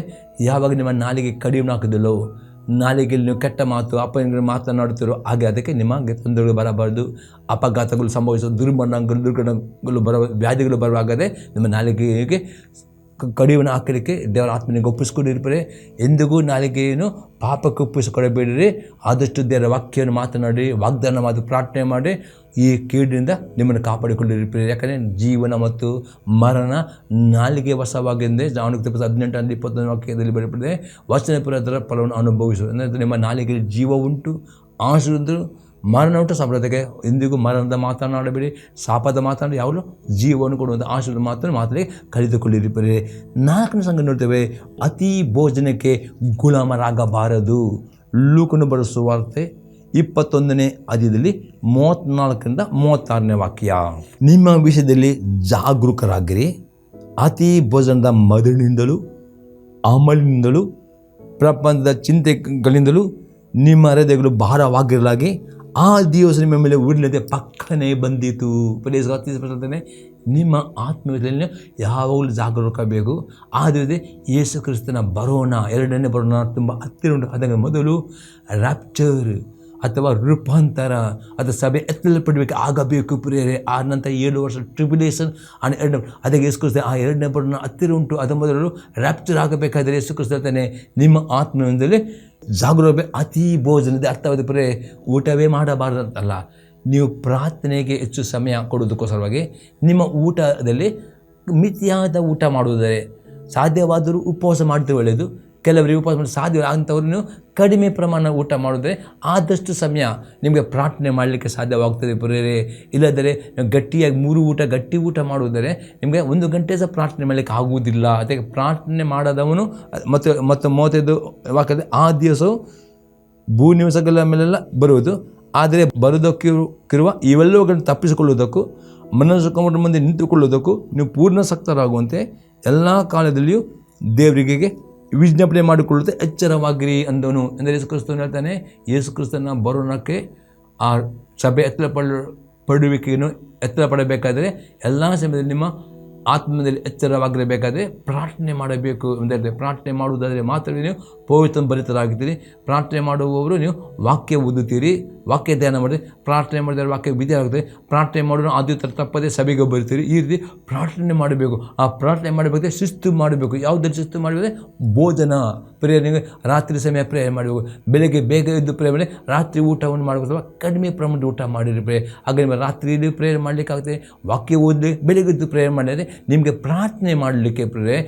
ಯಾವಾಗ ನಿಮ್ಮ ನಾಲಿಗೆ ಕಡಿಮೆ ಹಾಕೋದಿಲ್ಲೋ, ನಾಲಿಗೆಯಲ್ಲಿ ನೀವು ಕೆಟ್ಟ ಮಾತು ಮಾತನಾಡುತ್ತೀರೋ ಹಾಗೆ ಅದಕ್ಕೆ ನಿಮಗೆ ತೊಂದರೆಗಳು ಬರಬಾರ್ದು, ಅಪಘಾತಗಳು ಸಂಭವಿಸೋದು, ದುರ್ಘಟನೆಗಳು ವ್ಯಾಧಿಗಳು ಬರುವಾಗದೆ ನಿಮ್ಮ ನಾಲಿಗೆಗೆ ಕಡಿವನ್ನು ಹಾಕಲಿಕ್ಕೆ ದೇವರ ಆತ್ಮನಿಗೆ ಒಪ್ಪಿಸ್ಕೊಂಡಿರ್ತಾರೆ. ಎಂದಿಗೂ ನಾಲಿಗೆಯನ್ನು ಪಾಪಕ್ಕೆ ಒಪ್ಪಿಸಿಕೊಡಬೇಡಿರಿ. ಆದಷ್ಟು ದೇವರ ವಾಕ್ಯವನ್ನು ಮಾತನಾಡಿ, ವಾಗ್ದಾನ ಮಾಡಿ, ಪ್ರಾರ್ಥನೆ ಮಾಡಿ ಈ ಕೀಡಿನಿಂದ ನಿಮ್ಮನ್ನು ಕಾಪಾಡಿಕೊಂಡಿರ್ತೀರಿ. ಯಾಕಂದರೆ ಜೀವನ ಮತ್ತು ಮರಣ ನಾಲಿಗೆ ವಶವಾಗಿದೆ. ಜ್ಞಾನೋಕ್ತಿ ಪುಸ್ತಕ 18-21 ವಾಕ್ಯದಲ್ಲಿ ಬರೆಯಲ್ಪಟ್ಟಿದೆ, ವಚನ ಅದರ ಫಲವನ್ನು ಅನುಭವಿಸು. ಅಂದರೆ ನಿಮ್ಮ ನಾಲಿಗೆಯಲ್ಲಿ ಜೀವ ಉಂಟು, ಆಶೀರ್ವಾದ, ಮರಣ ಉಂಟು, ಸಂಪ್ರದಾಯಕ್ಕೆ ಎಂದಿಗೂ ಮರಣದ ಮಾತನಾಡಬೇಡಿ, ಶಾಪದ ಮಾತನಾಡಿ, ಯಾವಾಗಲೂ ಜೀವವನ್ನು ಕೊಡುವಂಥ ಆಶೀರ್ವಾದ ಮಾತನಾಡಿ ಕಲಿತುಕೊಳ್ಳಿರಿ. 4ನೇ ಸಂಘ ನೋಡ್ತೇವೆ, ಅತಿ ಭೋಜನಕ್ಕೆ ಗುಲಾಮರಾಗಬಾರದು. ಲೂಕನು ಬರೆದ ಸುವಾರ್ತೆ 21ನೇ ಅಧ್ಯಾಯದಲ್ಲಿ 34-36ನೇ ವಾಕ್ಯ, ನಿಮ್ಮ ವಿಷಯದಲ್ಲಿ ಜಾಗರೂಕರಾಗಿರಿ. ಅತಿ ಭೋಜನದ ಮದಳಿನಿಂದಲೂ ಅಮಲಿನಿಂದಲೂ ಪ್ರಪಂಚದ ಚಿಂತೆಗಳಿಂದಲೂ ನಿಮ್ಮ ಹೃದಯಗಳು ಭಾರವಾಗಿರಲಾಗಿ ಆ ದಿವಸ ನಿಮ್ಮ ಮೇಲೆ ಉರುಳದೆ ಪಕ್ಕನೆ ಬಂದಿತು. ನಿಮ್ಮ ಆತ್ಮೀಯತೆಯಲ್ಲಿ ಯಾವಾಗಲೂ ಜಾಗರೂಕಬೇಕು. ಆದರೆ ಯೇಸು ಕ್ರಿಸ್ತನ ಬರೋಣ, ಎರಡನೇ ಬರೋಣ ತುಂಬ ಹತ್ತಿರ ಉಂಟು. ಅದಕ್ಕೆ ಮೊದಲು ರ್ಯಾಪ್ಚರ್ ಅಥವಾ ರೂಪಾಂತರ ಅಥವಾ ಸಭೆ ಎತ್ತಲ್ಪಡಬೇಕು ಆಗಬೇಕು ಪ್ರಿಯರೇ. ಆ ನಂತರ 7 ವರ್ಷ ಟ್ರಿಬ್ಯುಲೇಷನ್ ಅದಕ್ಕೆ ಯೇಸು ಕ್ರಿಸ್ತ ಆ ಎರಡನೇ ಬರೋಣ ಹತ್ತಿರ ಉಂಟು. ಅದರ ಮೊದಲು ರ್ಯಾಪ್ಚರ್ ಆಗಬೇಕಾದರೆ ಯೇಸು ಕ್ರಿಸ್ತ ಹೇಳ್ತಾನೆ, ನಿಮ್ಮ ಆತ್ಮದಲ್ಲಿ ಜಾಗರೂಕ. ಅತಿ ಭೋಜನದ ಅರ್ಥವಾದ ಪ್ರಿಯರೇ, ಊಟವೇ ಮಾಡಬಾರ್ದಂತಲ್ಲ, ನೀವು ಪ್ರಾರ್ಥನೆಗೆ ಹೆಚ್ಚು ಸಮಯ ಕೊಡೋದಕ್ಕೋಸ್ಕರವಾಗಿ ನಿಮ್ಮ ಊಟದಲ್ಲಿ ಮಿತಿಯಾದ ಊಟ ಮಾಡುವುದರೆ, ಸಾಧ್ಯವಾದರೂ ಉಪವಾಸ ಮಾಡಿದ್ರೆ ಒಳ್ಳೆಯದು. ಕೆಲವರಿಗೆ ಉಪವಾಸ ಮಾಡಿ ಸಾಧ್ಯ ಅಂಥವ್ರನ್ನು ಕಡಿಮೆ ಪ್ರಮಾಣ ಊಟ ಮಾಡಿದ್ರೆ ಆದಷ್ಟು ಸಮಯ ನಿಮಗೆ ಪ್ರಾರ್ಥನೆ ಮಾಡಲಿಕ್ಕೆ ಸಾಧ್ಯವಾಗ್ತದೆ ಪ್ರಿಯರೇ. ಇಲ್ಲದರೆ ಗಟ್ಟಿಯಾಗಿ 3 ಊಟ ಗಟ್ಟಿ ಊಟ ಮಾಡುವುದರೆ ನಿಮಗೆ 1 ಗಂಟೆ ಸಹ ಪ್ರಾರ್ಥನೆ ಮಾಡಲಿಕ್ಕೆ ಆಗುವುದಿಲ್ಲ. ಅದಕ್ಕೆ ಪ್ರಾರ್ಥನೆ ಮಾಡದವನು ಮತ್ತು 35 ವಾಕ್ಯದ ಆ ದಿವಸವು ಭೂನಿವಾಸಗಳ ಮೇಲೆಲ್ಲ ಬರುವುದು, ಆದರೆ ಬರುವುದಕ್ಕಿರುವ ಇವೆಲ್ಲವುಗಳನ್ನು ತಪ್ಪಿಸಿಕೊಳ್ಳುವುದಕ್ಕೂ ಮನಸ್ಸು ಮುಂದೆ ನಿಂತುಕೊಳ್ಳುವುದಕ್ಕೂ ನೀವು ಪೂರ್ಣ ಸಕ್ತರಾಗುವಂತೆ ಎಲ್ಲ ಕಾಲದಲ್ಲಿಯೂ ದೇವರಿಗೆ ವಿಜ್ಞಾಪನೆ ಮಾಡಿಕೊಳ್ಳುತ್ತೆ ಎಚ್ಚರವಾಗಿರಿ ಅಂದವನು ಅಂದರೆ ಯೇಸು ಕ್ರಿಸ್ತನು ಹೇಳ್ತಾನೆ. ಯೇಸು ಕ್ರಿಸ್ತನ ಬರೋಣಕ್ಕೆ ಆ ಸಭೆ ಪಡುವಿಕೆಯನ್ನು ಎತ್ತರ ಪಡಬೇಕಾದರೆ ಎಲ್ಲ ಸಮಯದಲ್ಲಿ ನಿಮ್ಮ ಆತ್ಮದಲ್ಲಿ ಎಚ್ಚರವಾಗಿರಬೇಕಾದ್ರೆ ಪ್ರಾರ್ಥನೆ ಮಾಡಬೇಕು ಎಂದರೆ, ಪ್ರಾರ್ಥನೆ ಮಾಡುವುದಾದರೆ ಮಾತ್ರ ನೀವು ಪವಿತ್ರ ಭರಿತರಾಗಿದ್ದೀರಿ. ಪ್ರಾರ್ಥನೆ ಮಾಡುವವರು ನೀವು ವಾಕ್ಯ ಓದುತ್ತೀರಿ, ವಾಕ್ಯ ಧ್ಯಾನ ಮಾಡಿದ್ರೆ, ಪ್ರಾರ್ಥನೆ ಮಾಡಿದರೆ ವಾಕ್ಯ ವಿದ್ಯಾಗುತ್ತೆ. ಪ್ರಾರ್ಥನೆ ಮಾಡೋರು ಅದು ತಪ್ಪದೆ ಸಭೆಗೆ ಬರ್ತೀರಿ. ಈ ರೀತಿ ಪ್ರಾರ್ಥನೆ ಮಾಡಬೇಕು. ಆ ಪ್ರಾರ್ಥನೆ ಮಾಡಬೇಕಾದ್ರೆ ಶಿಸ್ತು ಮಾಡಬೇಕು. ಯಾವುದನ್ನು ಶಿಸ್ತು ಮಾಡಬೇಕು? ಭೋಜನ ಪ್ರೇಯರ್. ನೀವು ರಾತ್ರಿ ಸಮಯ ಪ್ರೇಯರ್ ಮಾಡಬೇಕು, ಬೆಳಗ್ಗೆ ಬೇಗ ಎದ್ದು ಪ್ರೇಯರ್ ಮಾಡಿ, ರಾತ್ರಿ ಊಟವನ್ನು ಮಾಡಬೇಕು. ಕಡಿಮೆ ಪ್ರಮಾಣದ ಊಟ ಮಾಡಿರಿ ಪ್ರೇಯರ್. ಹಾಗೆ ನಿಮ್ಮ ರಾತ್ರಿಯಲ್ಲಿ ಪ್ರೇಯರ್ ಮಾಡಲಿಕ್ಕಾಗುತ್ತೆ. ವಾಕ್ಯ ಓದಿ ಬೆಳಗ್ಗೆ ಎದ್ದು ಪ್ರೇಯರ್ ಮಾಡಿದರೆ ನಿಮಗೆ ಪ್ರಾರ್ಥನೆ ಮಾಡಲಿಕ್ಕೆ ಪ್ರೇಯರ್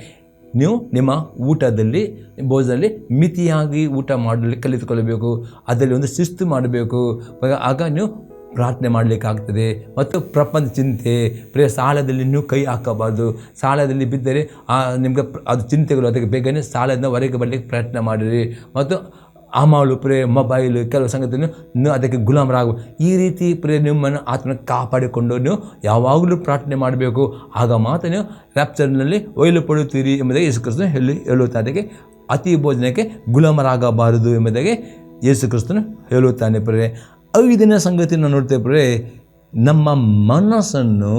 ನೀವು ನಿಮ್ಮ ಊಟದಲ್ಲಿ ಭೋಜನದಲ್ಲಿ ಮಿತಿಯಾಗಿ ಊಟ ಮಾಡಲಿಕ್ಕೆ ಕಲಿತುಕೊಳ್ಳಬೇಕು. ಅದರಲ್ಲಿ ಒಂದು ಶಿಸ್ತು ಮಾಡಬೇಕು. ಆಗ ನೀವು ಪ್ರಾರ್ಥನೆ ಮಾಡಲಿಕ್ಕಾಗ್ತದೆ. ಮತ್ತು ಪ್ರಪಂಚ ಚಿಂತೆ ಸಾಲದಲ್ಲಿ ನೀವು ಕೈ ಹಾಕಬಾರ್ದು. ಸಾಲದಲ್ಲಿ ಬಿದ್ದರೆ ನಿಮಗೆ ಅದು ಚಿಂತೆಗಳು, ಅದಕ್ಕೆ ಬೇಗನೆ ಸಾಲದಿಂದ ಹೊರಗೆ ಬರಲಿಕ್ಕೆ ಪ್ರಯತ್ನ ಮಾಡಿರಿ. ಮತ್ತು ಅಮಲು ಮೊಬೈಲು ಕೆಲವು ಸಂಗತಿಯನ್ನು ಅದಕ್ಕೆ ಗುಲಾಮರಾಗಬೇಕು. ಈ ರೀತಿ ನಿಮ್ಮನ್ನು ಆತ್ಮನ ಕಾಪಾಡಿಕೊಂಡು ನೀವು ಯಾವಾಗಲೂ ಪ್ರಾರ್ಥನೆ ಮಾಡಬೇಕು. ಆಗ ಮಾತ್ರ ನೀವು ರ್ಯಾಪ್ಚರ್ನಲ್ಲಿ ಒಯ್ಯಲ್ಪಡುತ್ತೀರಿ ಎಂಬುದಾಗಿ ಯೇಸು ಕ್ರಿಸ್ತನು ಹೇಳುತ್ತಾನೆ. ಅದಕ್ಕೆ ಅತಿ ಭೋಜನಕ್ಕೆ ಗುಲಾಮರಾಗಬಾರದು ಎಂಬುದಾಗಿ ಯೇಸು ಕ್ರಿಸ್ತನು ಹೇಳುತ್ತಾನೆ. 5ನೇ ಸಂಗತಿ ನಾವು ನೋಡ್ತೇವೆ, ನಮ್ಮ ಮನಸ್ಸನ್ನು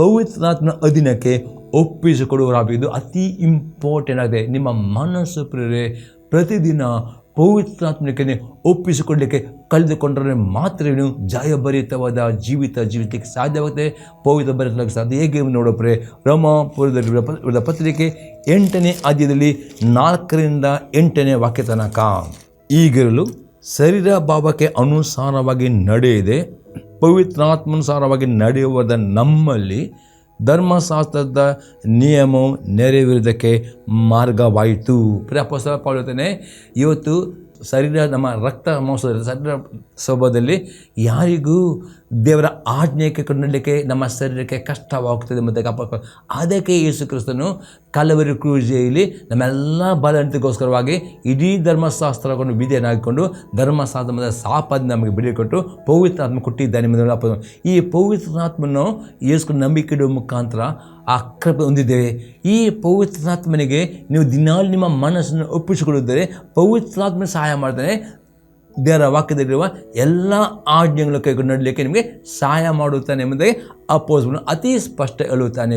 ಪವಿತ್ರಾತ್ಮನ ಅಧೀನಕ್ಕೆ ಒಪ್ಪಿಸಿಕೊಡುವರಾಗಿದ್ದು ಅತಿ ಇಂಪಾರ್ಟೆಂಟ್ ಆಗಿದೆ. ನಿಮ್ಮ ಮನಸ್ಸು ಪ್ರತಿದಿನ ಪವಿತ್ರಾತ್ಮಕ್ಕೆ ಒಪ್ಪಿಸಿಕೊಳ್ಳಲಿಕ್ಕೆ ಕಳೆದುಕೊಂಡ್ರೆ ಮಾತ್ರ ನೀವು ಜಯಭರಿತವಾದ ಜೀವಿತಕ್ಕೆ ಸಾಧ್ಯವಾಗುತ್ತೆ, ಪವಿತ್ರ ಭರಿತಕ್ಕೆ ಸಾಧ್ಯ. ಹೇಗೆ ನೋಡೋಪ್ರೆ ರೋಮಾಪುರದ ಪತ್ರಿಕೆ 8ನೇ ಅಧ್ಯಾಯದಲ್ಲಿ 4ರಿಂದ 8ನೇ ವಾಕ್ಯ ತನಕ. ಈಗಿರಲು ಶರೀರ ಭಾವಕ್ಕೆ ಅನುಸಾರವಾಗಿ ನಡೆಯದೆ ಪವಿತ್ರಾತ್ಮಾನುಸಾರವಾಗಿ ನಡೆಯುವುದ ನಮ್ಮಲ್ಲಿ ಧರ್ಮಶಾಸ್ತ್ರದ ನಿಯಮವು ನೆರವೇರುವುದಕ್ಕೆ ಮಾರ್ಗವಾಯಿತು. ಅಪೊಸ್ತಲ ಪೌಲ ಹೇಳ್ತಾನೆ, ಇವತ್ತು ಶರೀರ ನಮ್ಮ ರಕ್ತ ಮಾಂಸದಲ್ಲಿ ಶರೀರ ಸ್ವಭಾವದಲ್ಲಿ ಯಾರಿಗೂ ದೇವರ ಆಜ್ಞೆಗೆ ಕೊಂಡಲಿಕ್ಕೆ ನಮ್ಮ ಶರೀರಕ್ಕೆ ಕಷ್ಟವಾಗ್ತದೆ. ಮತ್ತು ಅದಕ್ಕೆ ಯೇಸು ಕ್ರಿಸ್ತನು ಕಲವರಿ ಕ್ರೂಜೆಯಲ್ಲಿ ನಮ್ಮೆಲ್ಲ ಬಲವಂತಿಗೋಸ್ಕರವಾಗಿ ಇಡೀ ಧರ್ಮಶಾಸ್ತ್ರವನ್ನು ವಿಧಿಯನ್ನಾಗಿಕೊಂಡು ಧರ್ಮಶಾಸ್ತ್ರದ ಶಾಪದಿಂದ ನಮಗೆ ಬಿಡಿಕೊಟ್ಟು ಪವಿತ್ರಾತ್ಮ ಕೊಟ್ಟಿದ್ದಾನೆ. ಈ ಪವಿತ್ರಾತ್ಮನ್ನು ಯೇಸು ನಂಬಿಕೆ ಇಡುವ ಮುಖಾಂತರ ಆ ಕೃಪೆ ಹೊಂದಿದ್ದೇವೆ. ಈ ಪವಿತ್ರಾತ್ಮನಿಗೆ ನೀವು ದಿನಾಲು ನಿಮ್ಮ ಮನಸ್ಸನ್ನು ಒಪ್ಪಿಸಿಕೊಳ್ಳುತ್ತಾರೆ. ಪವಿತ್ರಾತ್ಮನ ಸಹಾಯ ಮಾಡ್ತಾನೆ. ದೇವರ ವಾಕ್ಯದಲ್ಲಿರುವ ಎಲ್ಲ ಆಜ್ಞೆಗಳನ್ನು ಕೈಗೊಂಡು ನಡಲಿಕ್ಕೆ ನಿಮಗೆ ಸಹಾಯ ಮಾಡುತ್ತಾನೆ ಎಂಬುದಾಗಿ ಅಪೊಸ್ತಲನು ಅತಿ ಸ್ಪಷ್ಟ ಹೇಳುತ್ತಾನೆ.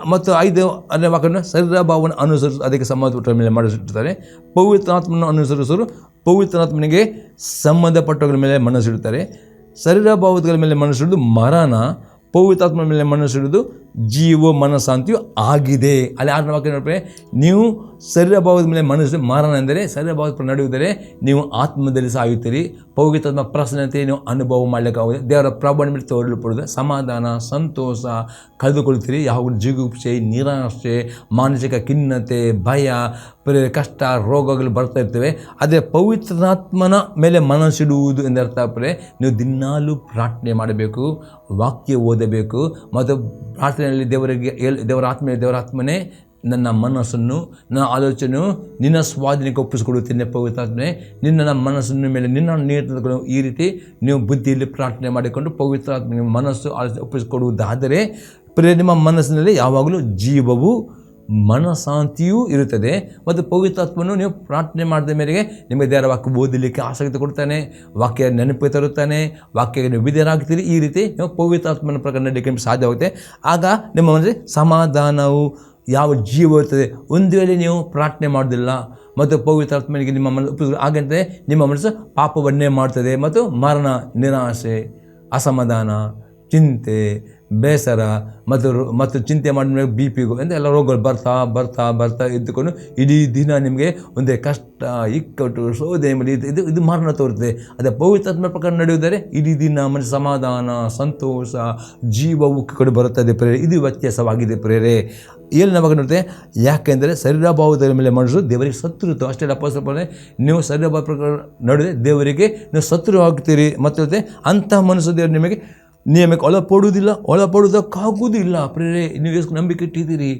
ಮತ್ತು 5ನೇ ವಾಕ್ಯವನ್ನು ಶರೀರ ಭಾವವನ್ನು ಅನುಸರಿಸಿ ಅದಕ್ಕೆ ಸಂಬಂಧಪಟ್ಟ ಮೇಲೆ ಮಾಡಿಸಿರ್ತಾರೆ. ಪವಿತ್ರಾತ್ಮನ ಅನುಸರಿಸಲು ಪವಿತ್ರಾತ್ಮನಿಗೆ ಸಂಬಂಧಪಟ್ಟಗಳ ಮೇಲೆ ಮನಸ್ಸಿಡುತ್ತಾರೆ. ಶರೀರ ಭಾವಗಳ ಮೇಲೆ ಮನಸ್ಸಿಡುವುದು ಮರಣ, ಪವಿತ್ರಾತ್ಮನ ಮೇಲೆ ಮನಸ್ಸಿಡುವುದು ಜೀವ ಮನಸ್ಸಾಂತಿಯು ಆಗಿದೆ. ಅಲ್ಲಿ 6ನೇ ವಾಕ್ಯ ನೋಡ್ರೆ, ನೀವು ಶರೀರ ಭಾವದ ಮೇಲೆ ಮನಸ್ಸು ಮರಣ ಎಂದರೆ ಶರೀರ ಭಾವದ ನಡೆಯುವುದರೆ ನೀವು ಆತ್ಮದಲ್ಲಿ ಸಾಯುತ್ತೀರಿ. ಪವಿತ್ರಾತ್ಮ ಪ್ರಸನ್ನತೆ ನೀವು ಅನುಭವ ಮಾಡಲಿಕ್ಕಾಗುತ್ತೆ. ದೇವರ ಪ್ರಭಾವ ಮೇಲೆ ತೋರಲ್ಪಡುವುದು ಸಮಾಧಾನ ಸಂತೋಷ ಕಳೆದುಕೊಳ್ತೀರಿ. ಯಾವಾಗಲೂ ಜಿಗುಪ್ಸೆ, ನಿರಾಶೆ, ಮಾನಸಿಕ ಖಿನ್ನತೆ, ಭಯ, ಕಷ್ಟ, ರೋಗಗಳು ಬರ್ತಾ ಇರ್ತವೆ. ಅದೇ ಪವಿತ್ರಾತ್ಮನ ಮೇಲೆ ಮನಸ್ಸಿಡುವುದು ಎಂದರ್ಥ. ನೀವು ದಿನಾಲೂ ಪ್ರಾರ್ಥನೆ ಮಾಡಬೇಕು, ವಾಕ್ಯ ಓದಬೇಕು. ಮತ್ತು ಪ್ರಾರ್ಥನೆಯಲ್ಲಿ ದೇವರ ಆತ್ಮನೇ ನನ್ನ ಮನಸ್ಸನ್ನು ನನ್ನ ಆಲೋಚನೆಯು ನಿನ್ನ ಸ್ವಾಧೀನಕ್ಕೆ ಒಪ್ಪಿಸಿಕೊಡುತ್ತೇನೆ. ಪವಿತ್ರಾತ್ಮನೆ ನಿನ್ನ ಮನಸ್ಸಿನ ಮೇಲೆ ನಿನ್ನ ನಿಯಂತ್ರಣಗಳು. ಈ ರೀತಿ ನೀವು ಬುದ್ಧಿಯಲ್ಲಿ ಪ್ರಾರ್ಥನೆ ಮಾಡಿಕೊಂಡು ಪವಿತ್ರಾತ್ಮನಿಗೆ ಮನಸ್ಸು ಒಪ್ಪಿಸಿಕೊಡುವುದಾದರೆ ನಿಮ್ಮ ಮನಸ್ಸಿನಲ್ಲಿ ಯಾವಾಗಲೂ ಜೀವವು ಮನಃಶಾಂತಿಯೂ ಇರುತ್ತದೆ. ಮತ್ತು ಪವಿತ್ರಾತ್ಮನು ನೀವು ಪ್ರಾರ್ಥನೆ ಮಾಡಿದ ಮೇರೆಗೆ ನಿಮಗೆ ದೇವರ ವಾಕ್ಯ ಓದಲಿಕ್ಕೆ ಆಸಕ್ತಿ ಕೊಡ್ತಾನೆ, ವಾಕ್ಯ ನೆನಪು ತರುತ್ತಾನೆ, ವಾಕ್ಯಕ್ಕೆ ನೀವು ವಿಧೇಯರಾಗ್ತೀರಿ. ಈ ರೀತಿ ನೀವು ಪವಿತ್ರಾತ್ಮನ ಪ್ರಕಾರ ನಡೀಲಿಕ್ಕೆ ಸಾಧ್ಯವಾಗುತ್ತೆ. ಆಗ ನಿಮ್ಮ ಮನಸ್ಸಿಗೆ ಸಮಾಧಾನವು ಯಾವ ಜೀವ ಇರ್ತದೆ. ಒಂದು ವೇಳೆ ನೀವು ಪ್ರಾರ್ಥನೆ ಮಾಡೋದಿಲ್ಲ ಮತ್ತು ಪವಿತ್ರಾತ್ಮನಿಗೆ ನಿಮ್ಮ ಮನಸ್ಸು ಹಾಗಂತೆ ನಿಮ್ಮ ಮನಸ್ಸು ಪಾಪವನ್ನೇ ಮಾಡ್ತದೆ ಮತ್ತು ಮರಣ, ನಿರಾಶೆ, ಅಸಮಾಧಾನ, ಚಿಂತೆ, ಬೇಸರ ಮತ್ತು ಚಿಂತೆ ಮಾಡಿದ ಬಿ ಪಿಗೂ ಎಲ್ಲ ರೋಗಗಳು ಬರ್ತಾ ಇದ್ದುಕೊಂಡು ಇಡೀ ದಿನ ನಿಮಗೆ ಒಂದೇ ಕಷ್ಟ, ಇಕ್ಕಟ್ಟು, ಶೋಧನೆ ಇದು ಮರಣ ತೋರುತ್ತದೆ. ಅದೇ ಪವಿತ್ರಾತ್ಮ ಪ್ರಕಾರ ನಡೆಯುವುದರೆ ಇಡೀ ದಿನ ಮನಸ್ಸು ಸಮಾಧಾನ, ಸಂತೋಷ, ಜೀವವು ಕಡೆ ಬರುತ್ತದೆ ಪ್ರೇರೆ. ಇದು ವ್ಯತ್ಯಾಸವಾಗಿದೆ ಪ್ರೇರೆ. ಏನು ನಮಗೆ ನೋಡುತ್ತೆ, ಯಾಕೆಂದರೆ ಶರೀರಭಾವದ ಮೇಲೆ ಮನುಷ್ಯರು ದೇವರಿಗೆ ಶತ್ರುತ್ವ. ಅಷ್ಟೇ ಅಪೊಸ್ತಲರು ನೀವು ಶರೀರಭಾವ ಪ್ರಕಾರ ನಡೆದರೆ ದೇವರಿಗೆ ನೀವು ಶತ್ರು ಆಗ್ತೀರಿ. ಮತ್ತು ಅಂಥ ಮನಸ್ಸು ದೇವರು ನಿಯಮಕ್ಕೆ ಒಳಪಡುವುದಕ್ಕಾಗುವುದಿಲ್ಲ ಪ್ರೇರೆ. ನೀವು ಎಷ್ಟು ನಂಬಿಕೆ ಇಟ್ಟಿದ್ದೀರಿ,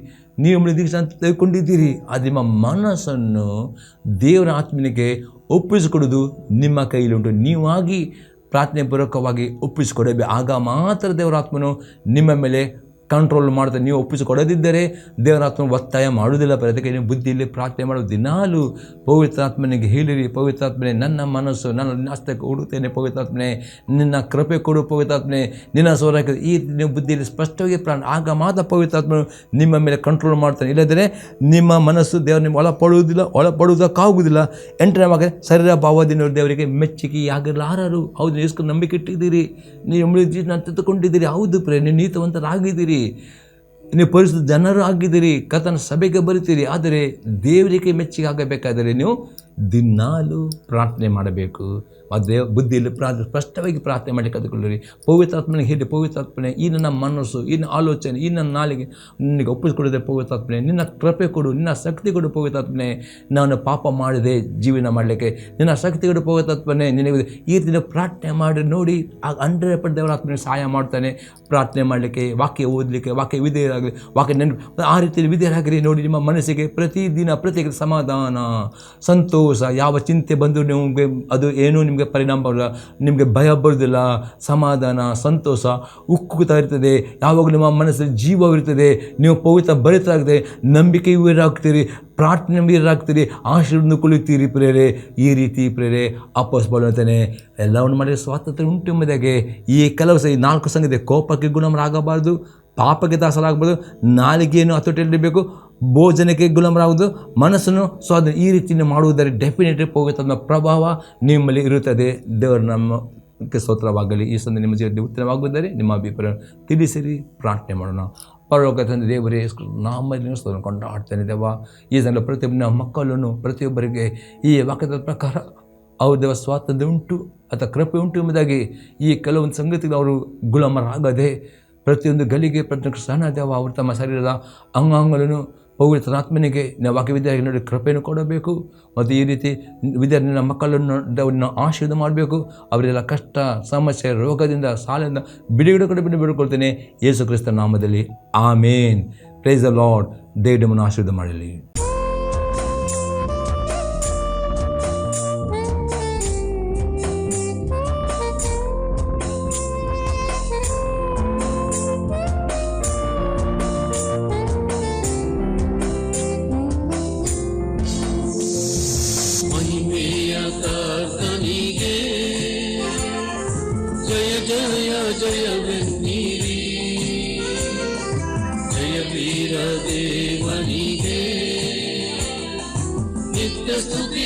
ನೀವು ದೀಕ್ಷೆ ಅಂತ ತೆಗೆದುಕೊಂಡಿದ್ದೀರಿ. ಅದು ನಿಮ್ಮ ಮನಸ್ಸನ್ನು ದೇವರ ಆತ್ಮನಿಗೆ ಒಪ್ಪಿಸಿಕೊಡೋದು ನಿಮ್ಮ ಕೈಲಿ ಉಂಟು. ನೀವಾಗಿ ಪ್ರಾರ್ಥನೆ ಪೂರ್ವಕವಾಗಿ ಒಪ್ಪಿಸಿಕೊಡಬೇಕು. ಆಗ ಮಾತ್ರ ದೇವರ ಆತ್ಮನು ನಿಮ್ಮ ಮೇಲೆ ಕಂಟ್ರೋಲ್ ಮಾಡ್ತಾರೆ. ನೀವು ಒಪ್ಪಿಸಿಕೊಡದಿದ್ದರೆ ದೇವರಾತ್ಮ ಒತ್ತಾಯ ಮಾಡುವುದಿಲ್ಲ. ಅದಕ್ಕೆ ನೀವು ಬುದ್ಧಿಯಲ್ಲಿ ಪ್ರಾರ್ಥನೆ ಮಾಡೋದು. ದಿನಾಲು ಪವಿತ್ರಾತ್ಮನಿಗೆ ಹೇಳಿರಿ, ಪವಿತ್ರಾತ್ಮನೆ ನನ್ನ ಮನಸ್ಸು ನಾನು ನಿನ್ನ ಹಸ್ತಕ್ಕೆ ಹುಡುಕ್ತೇನೆ, ಪವಿತ್ರಾತ್ಮನೆ ನಿನ್ನ ಕೃಪೆ ಕೊಡು, ಪವಿತ್ರಾತ್ಮನೆ ನಿನ್ನ ಸ್ವರಕ್ಕೆ. ಈ ನೀವು ಬುದ್ಧಿಯಲ್ಲಿ ಸ್ಪಷ್ಟವಾಗಿ ಆಗ ಮಾತ್ರ ಪವಿತ್ರಾತ್ಮನು ನಿಮ್ಮ ಮೇಲೆ ಕಂಟ್ರೋಲ್ ಮಾಡ್ತಾನೆ. ಇಲ್ಲದ್ರೆ ನಿಮ್ಮ ಮನಸ್ಸು ದೇವರು ನಿಮ್ಗೆ ಒಳಪಡುವುದಕ್ಕಾಗುವುದಿಲ್ಲ. 8ನೇ ಭಾಗ ಶರೀರ ಭಾವದಿಂದ ದೇವರಿಗೆ ಮೆಚ್ಚುಗೆಯಾಗಲಾರರು. ಹೌದು, ಎಷ್ಟು ನಂಬಿಕೆ ಇಟ್ಟಿದ್ದೀರಿ, ನೀವು ಜೀವನ ತೆಗೆದುಕೊಂಡಿದ್ದೀರಿ. ಹೌದು ಪ್ರೇ, ನೀವು ನೀತಿವಂತರಾಗಿದ್ದೀರಿ, ನೀವು ಪರಿಶುದ್ಧ ಜನರು ಆಗಿದ್ದೀರಿ, ಕರ್ತನ ಸಭೆಗೆ ಬರುತ್ತೀರಿ. ಆದರೆ ದೇವರಿಗೆ ಮೆಚ್ಚುಗೆ ಆಗಬೇಕಾದರೆ ನೀವು ದಿನಾಲು ಪ್ರಾರ್ಥನೆ ಮಾಡಬೇಕು. ಅದೇ ಬುದ್ಧಿಯಲ್ಲಿ ಸ್ಪಷ್ಟವಾಗಿ ಪ್ರಾರ್ಥನೆ ಮಾಡಿ ಕಲಿತುಕೊಳ್ಳಿರಿ. ಪವಿತ್ರಾತ್ಮನಿಗೆ ಹೇಳಿ, ಪವಿತ್ರಾತ್ಮನೆ ಈ ನನ್ನ ಮನಸ್ಸು, ಈ ನನ್ನ ಆಲೋಚನೆ, ಈ ನನ್ನ ನಾಲಿಗೆ ನಿನಗೆ ಒಪ್ಪಿಸಿಕೊಡಿದೆ ಪವಿತ್ರಾತ್ಮನೆ, ನಿನ್ನ ಕೃಪೆ ಕೊಡು, ನಿನ್ನ ಶಕ್ತಿ ಕೊಡು ಪವಿತ್ರಾತ್ಮನೆ. ನಾನು ಪಾಪ ಮಾಡಿದೆ ಜೀವನ ಮಾಡಲಿಕ್ಕೆ, ನಿನ್ನ ಶಕ್ತಿ ಕೊಡು ಪವಿತ್ರಾತ್ಮನೆ. ನಿನಗೆ ಈ ರೀತಿ ಪ್ರಾರ್ಥನೆ ಮಾಡಿ ನೋಡಿ, ಆಗ 100% ದೇವರಾತ್ಮನೆ ಸಹಾಯ ಮಾಡ್ತಾನೆ ಪ್ರಾರ್ಥನೆ ಮಾಡಲಿಕ್ಕೆ, ವಾಕ್ಯ ಓದಲಿಕ್ಕೆ, ವಾಕ್ಯ ವಿಧೇಯರಾಗಲಿ, ವಾಕ್ಯ ನೆನಪು ಆ ರೀತಿಯಲ್ಲಿ ವಿಧೇಯರಾಗಿರಿ. ನೋಡಿ, ನಿಮ್ಮ ಮನಸ್ಸಿಗೆ ಪ್ರತಿದಿನ ಪ್ರತ್ಯೇಕ ಸಮಾಧಾನ, ಸಂತೋಷ, ಯಾವ ಚಿಂತೆ ಬಂದರೂ ನಿಮಗೆ ಅದು ಏನೂ ನಿಮಗೆ ಪರಿಣಾಮ ಬರೋಲ್ಲ, ನಿಮಗೆ ಭಯ ಬರೋದಿಲ್ಲ. ಸಮಾಧಾನ, ಸಂತೋಷ ಉಕ್ಕುತ್ತಾ ಇರ್ತದೆ. ಯಾವಾಗ ನಿಮ್ಮ ಮನಸ್ಸಲ್ಲಿ ಜೀವವಿರ್ತದೆ, ನೀವು ಪವಿತ್ರ ಭರಿತರಾಗ್ತದೆ, ನಂಬಿಕೆ ವೀರಾಗ್ತೀರಿ, ಪ್ರಾರ್ಥನೆ ವೀರಾಗ್ತೀರಿ, ಆಶೀರ್ವಾದ ಕುಳಿತೀರಿ ಪ್ರೇರೆ. ಈ ರೀತಿ ಪ್ರೇರೆ ಅಪೊಸ್ತಲನು ಹೇಳ್ತಾನೆ, ಎಲ್ಲವನ್ನು ಮಾಡಿ ಸ್ವಾತಂತ್ರ್ಯ ಉಂಟು ಎಂಬುದಾಗೆ. ಈ ಕೆಲವು 4 ಸಂಗತಿ: ಕೋಪಕ್ಕೆ ಗುಲಾಮರಾಗಬಾರ್ದು, ಪಾಪಕ್ಕೆ ದಾಸರಾಗಬಾರ್ದು, ನಾಲಿಗೆಯನ್ನು ಹತೋಟಿಯಲ್ಲಿಡಬೇಕು, ಭೋಜನಕ್ಕೆ ಗುಲಾಮರಾಗುವುದು, ಮನಸ್ಸನ್ನು ಸ್ವಾಧೀನ. ಈ ರೀತಿ ಮಾಡುವುದರ ಡೆಫಿನೆಟ್ಲಿ ಪವಿತ್ರಾತ್ಮನ ಪ್ರಭಾವ ನಿಮ್ಮಲ್ಲಿ ಇರುತ್ತದೆ. ದೇವರು ನಮ್ಮಕ್ಕೆ ಸ್ತೋತ್ರವಾಗಲಿ. ಈ ಸಂದರ್ಭ ನಿಮ್ಮ ಜೀವನದಲ್ಲಿ ಉತ್ತರವಾಗುವುದರೆ ನಿಮ್ಮ ಅಭಿಪ್ರಾಯ ತಿಳಿಸಿರಿ. ಪ್ರಾರ್ಥನೆ ಮಾಡೋಣ. ಪರಲೋಕ ತಂದೆ ದೇವರೇ, ನಾಮದಲ್ಲಿ ಸ್ತೋತ್ರ ಕೊಂಡಾಡ್ತೇನೆ ದೇವ. ಈ ಸಂದರ್ಭ ಪ್ರತಿಯೊಬ್ಬ ಮಕ್ಕಳನ್ನು, ಪ್ರತಿಯೊಬ್ಬರಿಗೆ ಈ ವಾಕ್ಯದ ಪ್ರಕಾರ ಅವ್ರ ದೇವ ಸ್ವಾತಂತ್ರ್ಯ ಉಂಟು ಅಥವಾ ಕೃಪೆ ಉಂಟು ಎಂಬುದಾಗಿ ಈ ಕೆಲವೊಂದು ಸಂಗತಿಗಳು ಅವರು ಗುಲಾಮರಾಗದೆ ಪ್ರತಿಯೊಂದು ಗಲಿಗೆ ಪ್ರತಿಯೊಂದು ಸಣ್ಣ ದೇವ ಅವರು ತಮ್ಮ ಶರೀರದ ಅಂಗಾಂಗಗಳನ್ನು ಪವಿತ್ರಾತ್ಮನಿಗೆ ನಾವು ವಾಕ್ಯ ವಿದ್ಯಾರ್ಥಿ ನೋಡಿ ಕೃಪೆಯನ್ನು ಕೊಡಬೇಕು. ಮತ್ತು ಈ ರೀತಿ ವಿದ್ಯಾರ್ಥಿನ ಮಕ್ಕಳನ್ನು ಆಶೀರ್ವಾದ ಮಾಡಬೇಕು. ಅವರೆಲ್ಲ ಕಷ್ಟ, ಸಮಸ್ಯೆ, ರೋಗದಿಂದ, ಸಾಲದಿಂದ ಬಿಡುಗಡೆ ಬಿಡುಕೊಳ್ತೇನೆ ಯೇಸು ಕ್ರಿಸ್ತನ ನಾಮದಲ್ಲಿ. ಆಮೇನ್. Praise the Lord. ದೇವರು ನಿಮ್ಮನ್ನು ಆಶೀರ್ವಾದ ಮಾಡಲಿ. ಜಯವೆನ್ನಿರಿ, ಜಯ ವೀರ ದೇವನಿಗೆ ನಿತ್ಯ ಸ್ತುತಿ